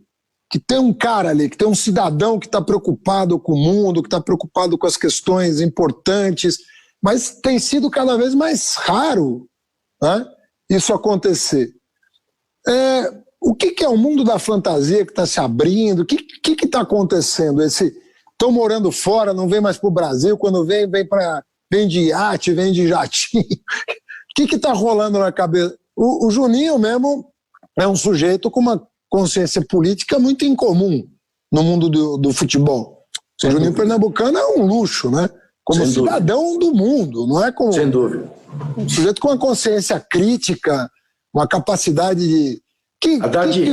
tem um cara ali, que tem um cidadão que está preocupado com o mundo, que está preocupado com as questões importantes, mas tem sido cada vez mais raro, né, isso acontecer. O que é o mundo da fantasia que está se abrindo? O que está acontecendo? Estão morando fora, não vem mais para o Brasil, quando vem de iate, vem de jatinho. O que está rolando na cabeça? O Juninho mesmo é um sujeito com uma consciência política muito incomum no mundo do futebol. O Juninho Pernambucano é um luxo, né? Como cidadão do mundo, não é como... Sem dúvida. Um sujeito com uma consciência crítica, uma capacidade de...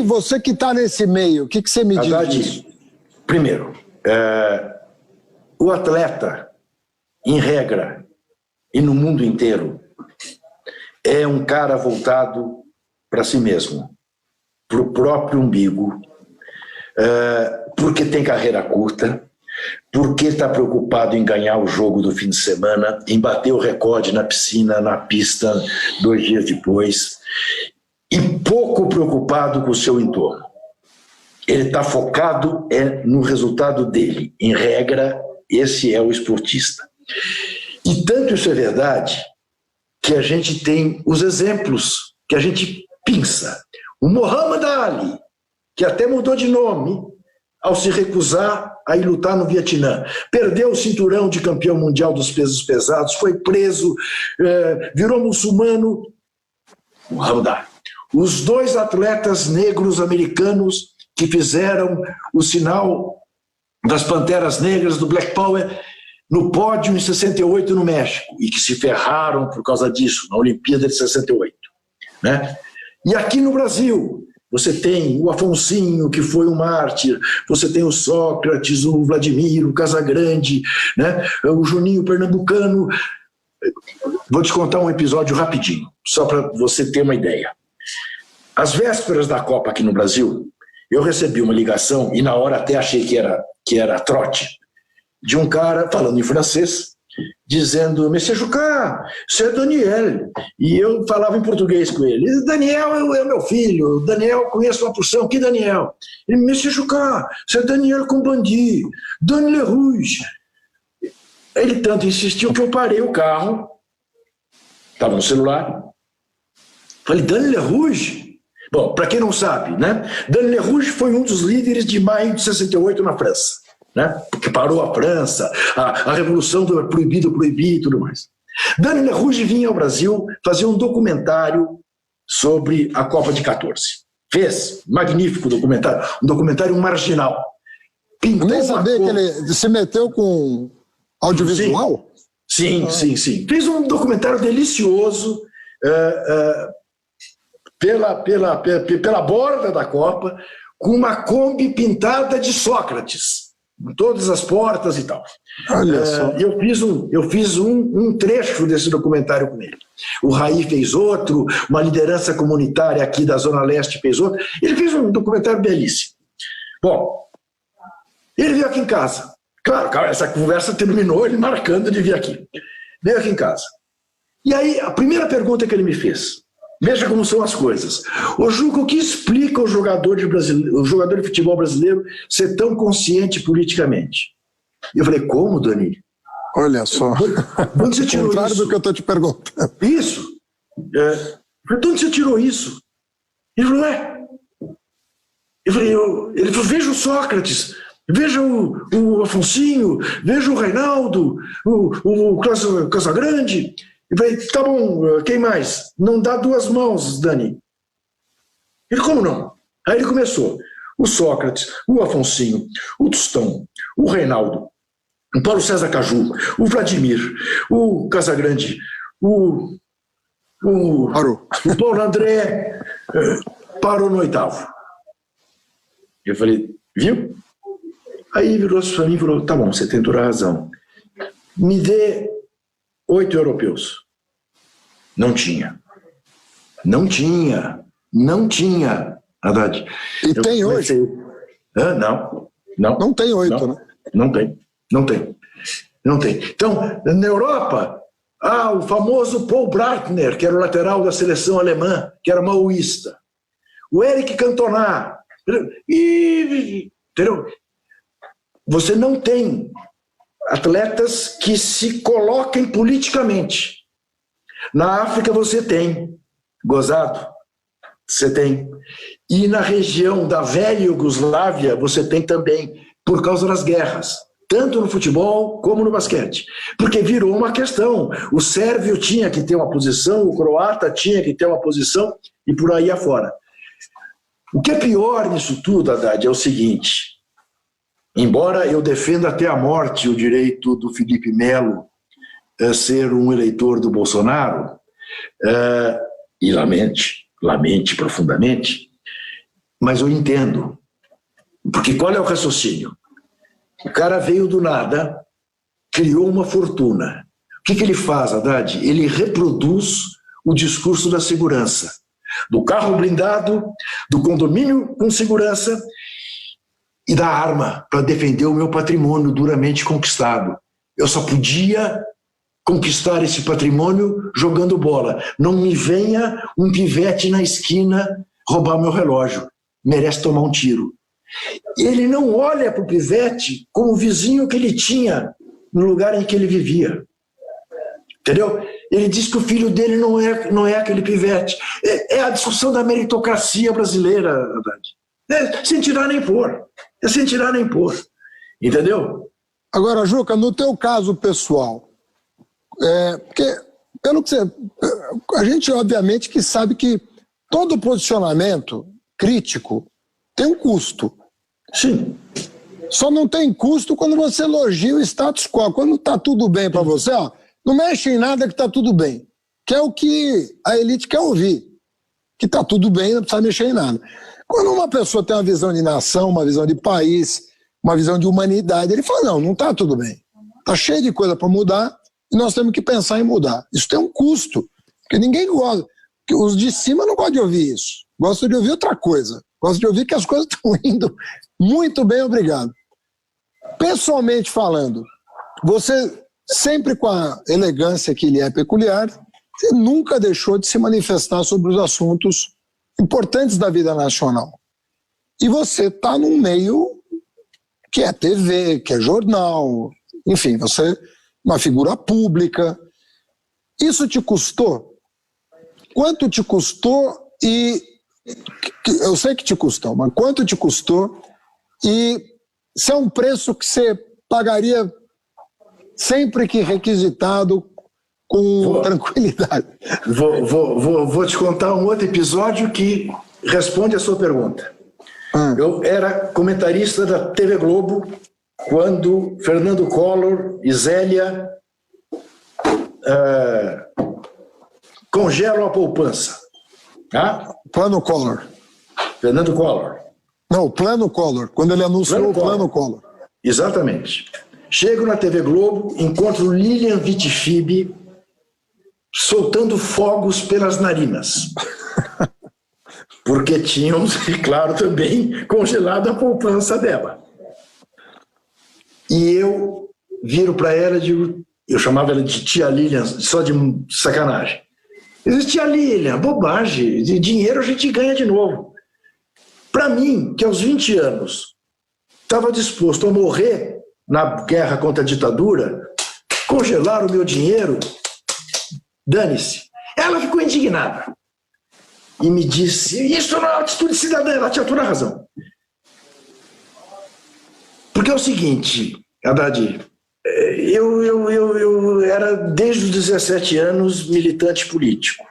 você que está nesse meio, o que você me diz disso? Primeiro, o atleta, em regra, e no mundo inteiro, é um cara voltado para si mesmo, para o próprio umbigo, porque tem carreira curta, porque está preocupado em ganhar o jogo do fim de semana, em bater o recorde na piscina, na pista, 2 dias depois, e pouco preocupado com o seu entorno. Ele está focado no resultado dele. Em regra, esse é o esportista. E tanto isso é verdade que a gente tem os exemplos que a gente pinça. O Muhammad Ali, que até mudou de nome ao se recusar a ir lutar no Vietnã. Perdeu o cinturão de campeão mundial dos pesos pesados, foi preso, virou muçulmano. Muhammad Ali. Os 2 atletas negros americanos que fizeram o sinal das Panteras Negras, do Black Power, no pódio em 68 no México, e que se ferraram por causa disso, na Olimpíada de 68. Né? E aqui no Brasil, você tem o Afonsinho, que foi um mártir, você tem o Sócrates, o Vladimir, o Casagrande, né? O Juninho Pernambucano. Vou te contar um episódio rapidinho, só para você ter uma ideia. Às vésperas da Copa aqui no Brasil, eu recebi uma ligação, e na hora até achei que era trote, de um cara falando em francês, dizendo: Monsieur Jucá, c'est Daniel. E eu falava em português com ele. Daniel é meu filho, Daniel conheço uma porção. Que Daniel? Ele: Monsieur Jucá, c'est Daniel Combandi, Daniel Rouge. Ele tanto insistiu que eu parei o carro, estava no celular, falei: Daniel Rouge? Bom, para quem não sabe, né? Daniel Rouge foi um dos líderes de maio de 68 na França, né? Porque parou a França, a revolução do proibido e tudo mais. Daniel Rouge vinha ao Brasil fazer um documentário sobre a Copa de 14. Fez, magnífico documentário, um documentário marginal. Eu nem sabia que ele se meteu com audiovisual? Sim. Fez um documentário delicioso, pela borda da Copa, com uma Kombi pintada de Sócrates, em todas as portas e tal. Olha só. Eu fiz um trecho desse documentário com ele. O Raí fez outro, uma liderança comunitária aqui da Zona Leste fez outro. Ele fez um documentário belíssimo. Bom, ele veio aqui em casa. Claro, essa conversa terminou ele marcando de vir aqui. Veio aqui em casa. E aí, a primeira pergunta que ele me fez: veja como são as coisas. Ô Juca, o que explica o jogador de futebol brasileiro ser tão consciente politicamente? Eu falei: como, Dani? Olha só. De onde você tirou isso? Contrário do que eu estou te perguntando. Isso. De onde você tirou isso? Ele falou: ele falou: veja o Sócrates, veja o Afonsinho, veja o Reinaldo, o Casagrande. Eu falei: tá bom, quem mais? Não dá 2 mãos, Dani. Ele: como não? Aí ele começou: o Sócrates, o Afonsinho, o Tostão, o Reinaldo, o Paulo César Caju, o Vladimir, o Casagrande, o Paulo André, parou no 8º. Eu falei: viu? Aí virou-se para mim e falou: tá bom, você tem toda a razão. Me dê 8 europeus. Não tinha, Haddad. E tem hoje? Não. Não tem 8, né? Não tem. Então, na Europa, o famoso Paul Breitner, que era o lateral da seleção alemã, que era maoísta. O Eric Cantona. Entendeu? Você não tem atletas que se coloquem politicamente. Na África você tem, gozado, você tem. E na região da velha Iugoslávia você tem também, por causa das guerras, tanto no futebol como no basquete. Porque virou uma questão. O sérvio tinha que ter uma posição, o croata tinha que ter uma posição, e por aí afora. O que é pior nisso tudo, Haddad, é o seguinte: embora eu defenda até a morte o direito do Felipe Melo ser um eleitor do Bolsonaro, e lamente profundamente, mas eu entendo. Porque qual é o raciocínio? O cara veio do nada, criou uma fortuna. O que ele faz, Haddad? Ele reproduz o discurso da segurança, do carro blindado, do condomínio com segurança e da arma para defender o meu patrimônio duramente conquistado. Eu só podia conquistar esse patrimônio jogando bola. Não me venha um pivete na esquina roubar meu relógio. Merece tomar um tiro. Ele não olha para o pivete como o vizinho que ele tinha no lugar em que ele vivia. Entendeu? Ele diz que o filho dele não é aquele pivete. É a discussão da meritocracia brasileira, Haddad. Sem tirar nem pôr. É sem tirar nem pôr. Entendeu? Agora, Juca, no teu caso pessoal, porque pelo que você... A gente, obviamente, que sabe que todo posicionamento crítico tem um custo. Sim. Só não tem custo quando você elogia o status quo. Quando está tudo bem para você, ó, não mexe em nada que está tudo bem. Que é o que a elite quer ouvir. Que está tudo bem, não precisa mexer em nada. Quando uma pessoa tem uma visão de nação, uma visão de país, uma visão de humanidade, ele fala, não está tudo bem. Está cheio de coisa para mudar e nós temos que pensar em mudar. Isso tem um custo. Porque ninguém gosta. Os de cima não gostam de ouvir isso. Gostam de ouvir outra coisa. Gostam de ouvir que as coisas estão indo muito bem, obrigado. Pessoalmente falando, você sempre com a elegância que lhe é peculiar, você nunca deixou de se manifestar sobre os assuntos importantes da vida nacional. E você está num meio que é TV, que é jornal, enfim, você é uma figura pública. Isso te custou? Quanto te custou e... Eu sei que te custou, mas quanto te custou? E se é um preço que você pagaria sempre que requisitado com tranquilidade? Vou te contar um outro episódio que responde a sua pergunta. Eu era comentarista da TV Globo quando Fernando Collor e Zélia congelam a poupança. Plano Collor. Fernando Collor. Não, o Plano Collor, quando ele anunciou o Plano Collor. Exatamente. Chego na TV Globo, encontro Lilian Vitifib soltando fogos pelas narinas. Porque tínhamos, claro, também congelado a poupança dela. E eu viro para ela e digo, eu chamava ela de tia Lilian, só de sacanagem. Eu disse, tia Lilian, bobagem, de dinheiro a gente ganha de novo. Para mim, que aos 20 anos estava disposto a morrer na guerra contra a ditadura, congelar o meu dinheiro, dane-se. Ela ficou indignada e me disse, isso não é uma atitude cidadã, ela tinha toda a razão. Porque é o seguinte, Haddad, eu era desde os 17 anos militante político.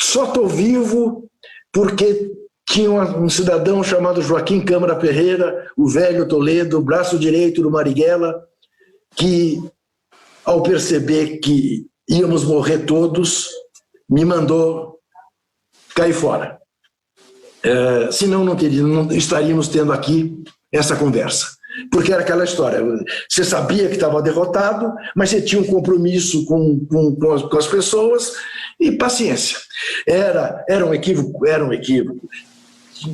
Só estou vivo porque tinha um cidadão chamado Joaquim Câmara Ferreira, o velho Toledo, o braço direito do Marighella, que, ao perceber que íamos morrer todos, me mandou cair fora. Senão não estaríamos tendo aqui essa conversa. Porque era aquela história, você sabia que estava derrotado, mas você tinha um compromisso com as pessoas e paciência. Era um equívoco.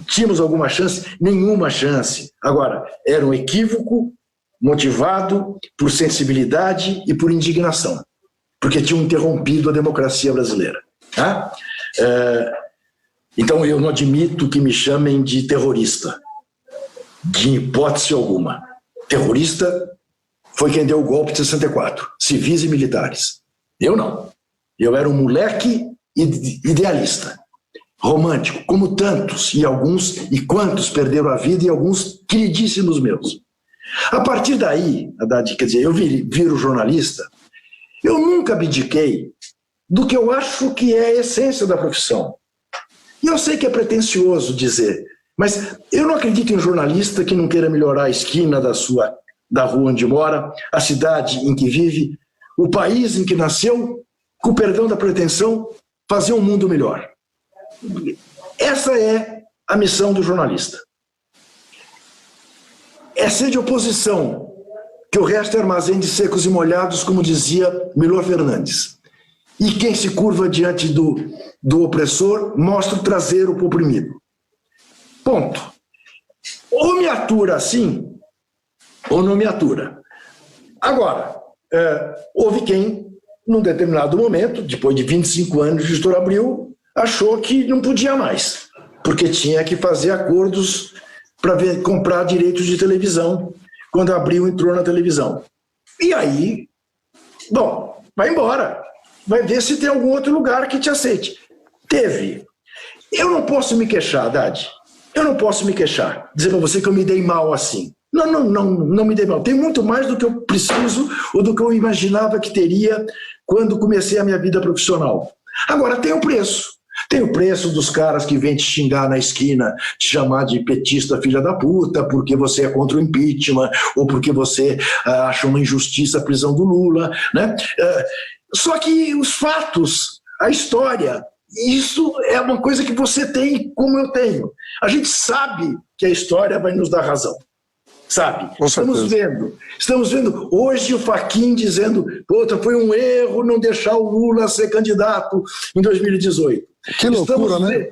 Tínhamos alguma chance? Nenhuma chance. Agora, era um equívoco motivado por sensibilidade e por indignação, porque tinham interrompido a democracia brasileira. Tá? Então eu não admito que me chamem de terrorista, de hipótese alguma. Terrorista foi quem deu o golpe de 64, civis e militares. Eu não. Eu era um moleque idealista, romântico, como tantos e quantos perderam a vida e alguns queridíssimos meus. A partir daí, Haddad, quer dizer, eu viro jornalista, eu nunca abdiquei do que eu acho que é a essência da profissão. E eu sei que é pretensioso dizer, mas eu não acredito em jornalista que não queira melhorar a esquina da rua onde mora, a cidade em que vive, o país em que nasceu, com perdão da pretensão, fazer um mundo melhor. Essa é a missão do jornalista. É ser de oposição, que o resto é armazém de secos e molhados, como dizia Milor Fernandes. E quem se curva diante do opressor mostra o traseiro para o oprimido. Ponto. Ou me atura assim, ou não me atura. Agora, houve quem, num determinado momento, depois de 25 anos de Editora Abril, achou que não podia mais, porque tinha que fazer acordos para comprar direitos de televisão, quando a Abril entrou na televisão. E aí, bom, vai embora. Vai ver se tem algum outro lugar que te aceite. Teve. Eu não posso me queixar, Haddad. Eu não posso me queixar. Dizer para você que eu me dei mal assim. Não me dei mal. Tem muito mais do que eu preciso ou do que eu imaginava que teria quando comecei a minha vida profissional. Agora, tem o preço. Tem o preço dos caras que vêm te xingar na esquina, te chamar de petista filha da puta, porque você é contra o impeachment, ou porque você acha uma injustiça a prisão do Lula, né? Só que os fatos, a história, isso é uma coisa que você tem como eu tenho. A gente sabe que a história vai nos dar razão. Sabe? Estamos vendo hoje o Fachin dizendo, puta, foi um erro não deixar o Lula ser candidato em 2018. Que loucura, né?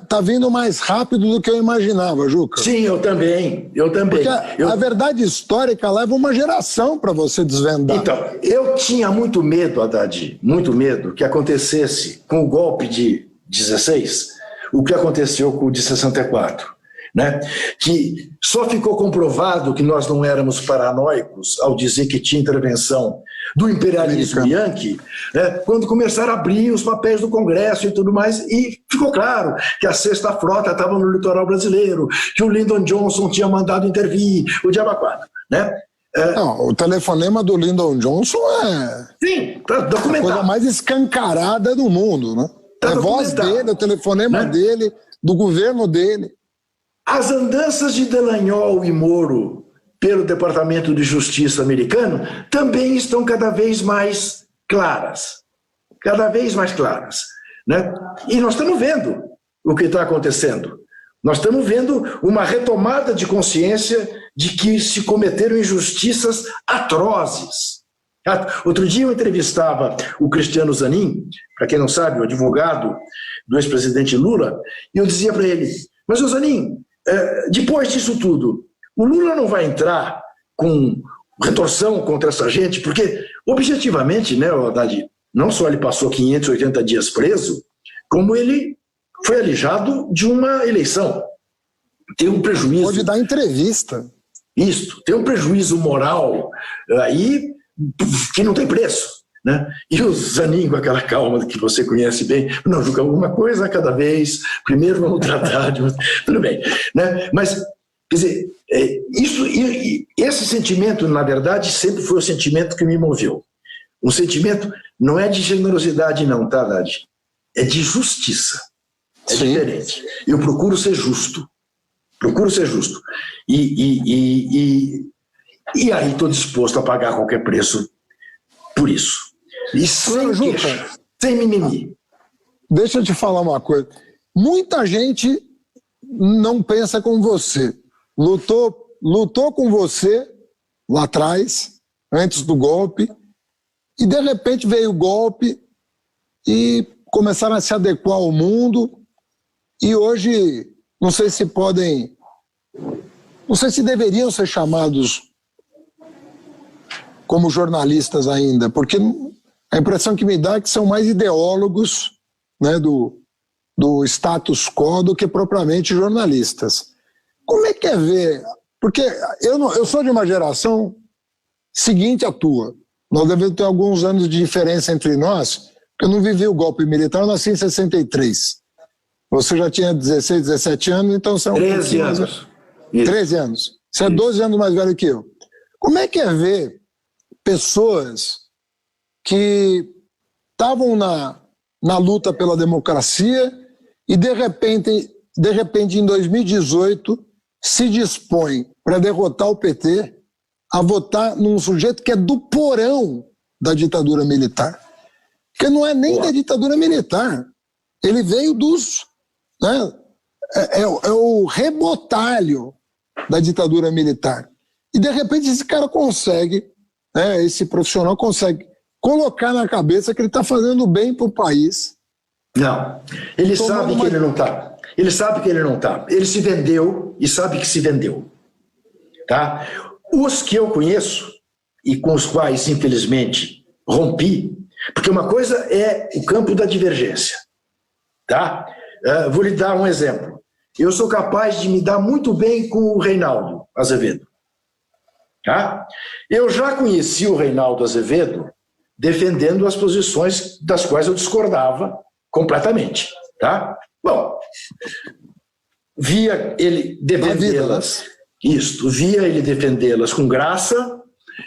Tá vindo mais rápido do que eu imaginava, Juca. Sim, eu também. Porque a verdade histórica leva uma geração para você desvendar. Então, eu tinha muito medo, Haddad, muito medo que acontecesse com o golpe de 16, o que aconteceu com o de 64. Né? Que só ficou comprovado que nós não éramos paranoicos ao dizer que tinha intervenção do imperialismo yankee, né? Quando começaram a abrir os papéis do Congresso e tudo mais, e ficou claro que a Sexta Frota estava no litoral brasileiro, que o Lyndon Johnson tinha mandado intervir, o diabo quatro, né? Não, o telefonema do Lyndon Johnson Sim, tá documentado. A coisa mais escancarada do mundo, né? Tá a voz dele, o telefonema, né? dele, do governo dele. As andanças de Dallagnol e Moro pelo Departamento de Justiça americano também estão cada vez mais claras. Cada vez mais claras. Né? E nós estamos vendo o que está acontecendo. Nós estamos vendo uma retomada de consciência de que se cometeram injustiças atrozes. Outro dia eu entrevistava o Cristiano Zanin, para quem não sabe, o advogado do ex-presidente Lula, e eu dizia para ele, mas o Zanin, depois disso tudo, o Lula não vai entrar com retorção contra essa gente, porque, objetivamente, né, Haddad, não só ele passou 580 dias preso, como ele foi alijado de uma eleição. Tem um prejuízo... Pode dar entrevista. Isso, tem um prejuízo moral aí que não tem preço. Né? E o Zanin, com aquela calma que você conhece bem, não, Juca, alguma coisa a cada vez, primeiro vamos tratar de... Tudo bem. Né? Mas, quer dizer, esse sentimento, na verdade, sempre foi o sentimento que me moveu. Um sentimento não é de generosidade não, tá, Haddad? É de justiça. É Sim. Diferente. Eu procuro ser justo. Procuro ser justo. E aí estou disposto a pagar qualquer preço por isso. E sem queixa, sem mimimi. Deixa eu te falar uma coisa. Muita gente não pensa como você. Lutou com você lá atrás, antes do golpe, e de repente veio o golpe e começaram a se adequar ao mundo, e hoje não sei se deveriam ser chamados como jornalistas ainda, porque a impressão que me dá é que são mais ideólogos, né, do status quo do que propriamente jornalistas. Como é que é ver? Porque eu sou de uma geração seguinte à tua. Nós devemos ter alguns anos de diferença entre nós, porque eu não vivi o golpe militar, eu nasci em 63. Você já tinha 16, 17 anos, então você é um 13 anos. 13 anos. Você é 12 anos mais velho que eu. Como é que é ver pessoas que estavam na luta pela democracia e, de repente, em 2018, se dispõe para derrotar o PT a votar num sujeito que é do porão da ditadura militar? Porque não é nem da ditadura militar. Ele veio dos... Né, é o rebotalho da ditadura militar. E, de repente, esse cara consegue, né, esse profissional consegue colocar na cabeça que ele está fazendo bem para o país. Não, ele sabe que ele não está. Ele sabe que ele não está. Ele se vendeu e sabe que se vendeu. Tá? Os que eu conheço e com os quais, infelizmente, rompi, porque uma coisa é o campo da divergência. Tá? Vou lhe dar um exemplo. Eu sou capaz de me dar muito bem com o Reinaldo Azevedo. Tá? Eu já conheci o Reinaldo Azevedo defendendo as posições das quais eu discordava completamente. Tá? Bom, via ele defendê-las, via ele defendê-las com graça,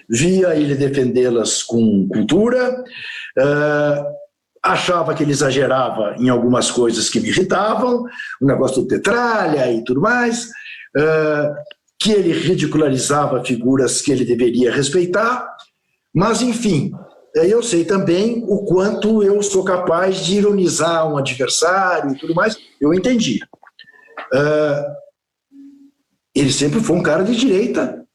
via ele defendê-las com cultura, achava que ele exagerava em algumas coisas que me irritavam, o negócio do Petralha e tudo mais, que ele ridicularizava figuras que ele deveria respeitar, mas, enfim, eu sei também o quanto eu sou capaz de ironizar um adversário e tudo mais, eu entendi. Ele sempre foi um cara de direita,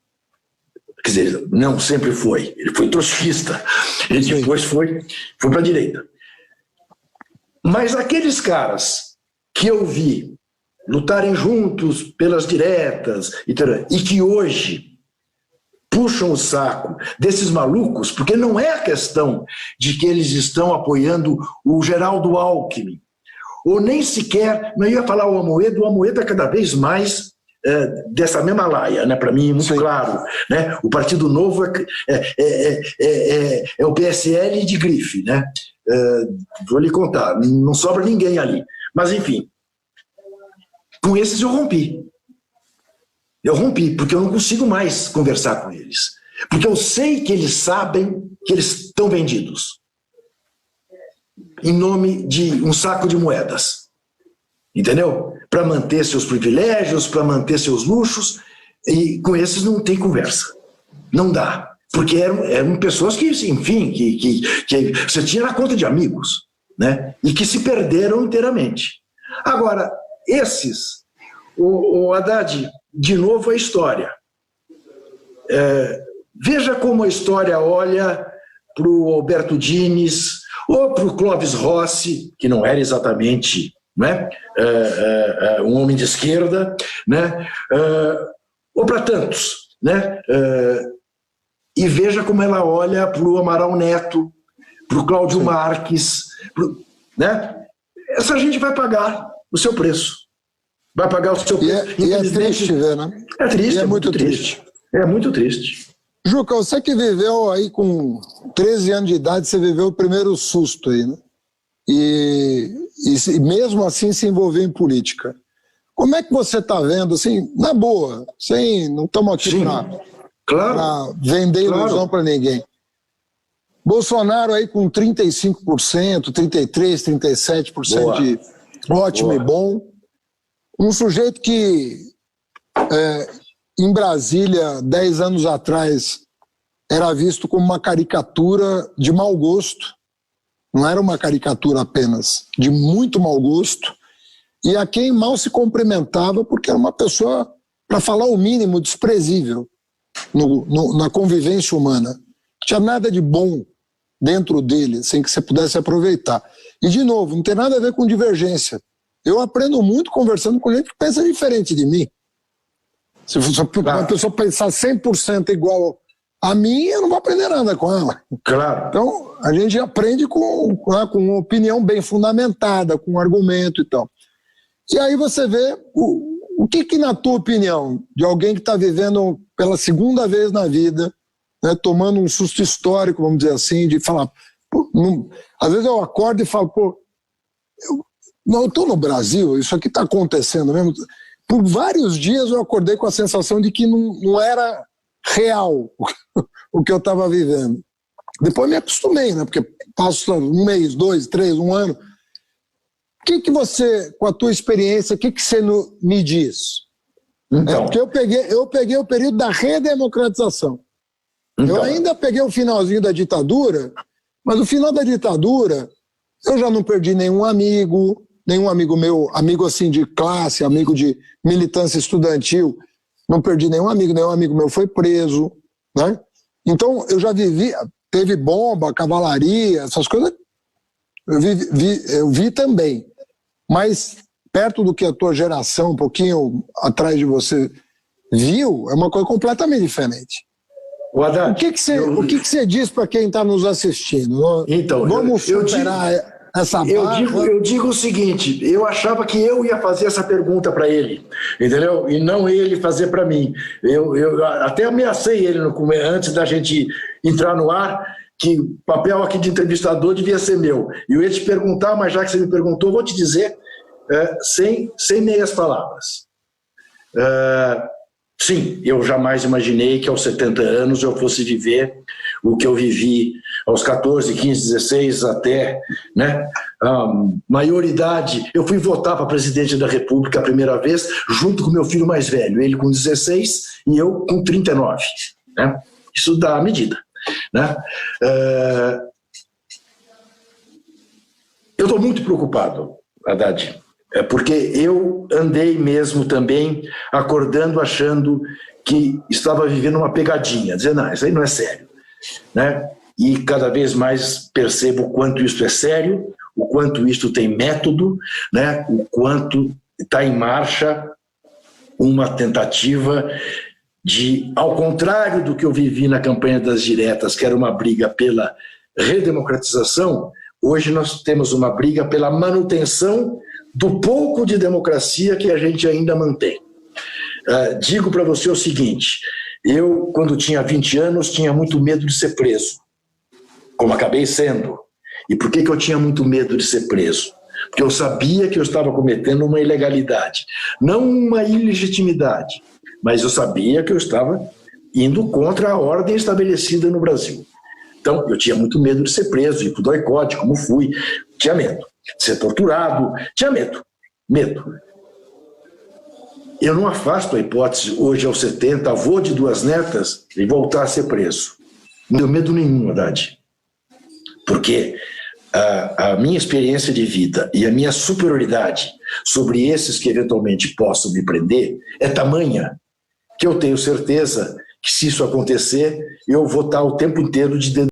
quer dizer, não sempre foi, ele foi trotskista, ele depois foi para a direita. Mas aqueles caras que eu vi lutarem juntos pelas diretas e que hoje puxam o saco desses malucos, porque não é a questão de que eles estão apoiando o Geraldo Alckmin, ou nem sequer, não ia falar o Amoedo é cada vez mais dessa mesma laia, né? Para mim, muito claro. Né? O Partido Novo é o PSL de grife, né? Vou lhe contar, não sobra ninguém ali. Mas, enfim, com esses eu rompi. Eu rompi, porque eu não consigo mais conversar com eles. Porque eu sei que eles sabem que eles estão vendidos em nome de um saco de moedas. Entendeu? Para manter seus privilégios, para manter seus luxos, e com esses não tem conversa. Não dá. Porque eram pessoas que, enfim, que você tinha na conta de amigos, né? E que se perderam inteiramente. Agora, esses, o Haddad, de novo a história. Veja como a história olha para o Alberto Dines, ou para o Clóvis Rossi, que não era exatamente, né, um homem de esquerda, né, ou para tantos, né, e veja como ela olha para o Amaral Neto, para o Cláudio Marques, né? Essa gente vai pagar o seu preço. Vai pagar o seu preço. E é triste ver, né? É triste, é muito triste. É muito triste. Juca, você que viveu aí com 13 anos de idade, você viveu o primeiro susto aí, né? E mesmo assim se envolveu em política. Como é que você está vendo, assim, na boa, não estamos aqui para vender ilusão para ninguém. Bolsonaro aí com 35%, 33%, 37% de ótimo e bom. Um sujeito que em Brasília, 10 anos atrás, era visto como uma caricatura de mau gosto. Não era uma caricatura apenas, de muito mau gosto. E a quem mal se cumprimentava porque era uma pessoa, para falar o mínimo, desprezível na convivência humana. Não tinha nada de bom dentro dele, sem que você pudesse aproveitar. E, de novo, não tem nada a ver com divergência. Eu aprendo muito conversando com gente que pensa diferente de mim. Se uma pessoa pensar 100% igual a mim, eu não vou aprender nada com ela. Claro. Então, a gente aprende com uma opinião bem fundamentada, com um argumento e tal. E aí você vê o que na tua opinião, de alguém que está vivendo pela segunda vez na vida, né, tomando um susto histórico, vamos dizer assim, de falar... às vezes eu acordo e falo, eu estou no Brasil, isso aqui está acontecendo mesmo. Por vários dias eu acordei com a sensação de que não era real o que eu estava vivendo. Depois me acostumei, né? Porque passo um mês, 2, 3, um ano. O que você, com a tua experiência, o que você me diz? Então. Porque eu peguei o período da redemocratização. Então. Eu ainda peguei o finalzinho da ditadura, mas no final da ditadura eu já não perdi nenhum amigo meu, amigo assim de classe, amigo de militância estudantil, não perdi nenhum amigo meu foi preso, né? Então eu já vivi, teve bomba, cavalaria, essas coisas, eu vi também. Mas perto do que a tua geração, um pouquinho atrás de você, viu, é uma coisa completamente diferente. O Haddad, O que você diz para quem está nos assistindo? Então, vamos superar essa barra? Eu digo o seguinte, eu achava que eu ia fazer essa pergunta para ele, entendeu? E não ele fazer para mim. Eu até ameacei ele antes da gente entrar no ar, que o papel aqui de entrevistador devia ser meu. E eu ia te perguntar, mas já que você me perguntou, eu vou te dizer sem meias palavras. Sim, eu jamais imaginei que aos 70 anos eu fosse viver o que eu vivi aos 14, 15, 16 até, né? Maioridade. Eu fui votar para presidente da República a primeira vez, junto com meu filho mais velho, ele com 16 e eu com 39, né? Isso dá a medida, né? Eu estou muito preocupado, Haddad. Porque eu andei mesmo também acordando achando que estava vivendo uma pegadinha, dizendo, não, isso aí não é sério, né? E cada vez mais percebo o quanto isso é sério, o quanto isso tem método, né? O quanto está em marcha uma tentativa de, ao contrário do que eu vivi na campanha das diretas, que era uma briga pela redemocratização, hoje nós temos uma briga pela manutenção do pouco de democracia que a gente ainda mantém. Digo para você o seguinte, eu, quando tinha 20 anos, tinha muito medo de ser preso, como acabei sendo. E por que eu tinha muito medo de ser preso? Porque eu sabia que eu estava cometendo uma ilegalidade, não uma ilegitimidade, mas eu sabia que eu estava indo contra a ordem estabelecida no Brasil. Então, eu tinha muito medo de ser preso, ir para o doicote, como fui, tinha medo. Ser torturado, tinha medo. Eu não afasto a hipótese, hoje aos 70, avô de 2 netas, de voltar a ser preso. Não tenho medo nenhum, Haddad. Porque a minha experiência de vida e a minha superioridade sobre esses que eventualmente possam me prender é tamanha que eu tenho certeza que, se isso acontecer, eu vou estar o tempo inteiro de dentro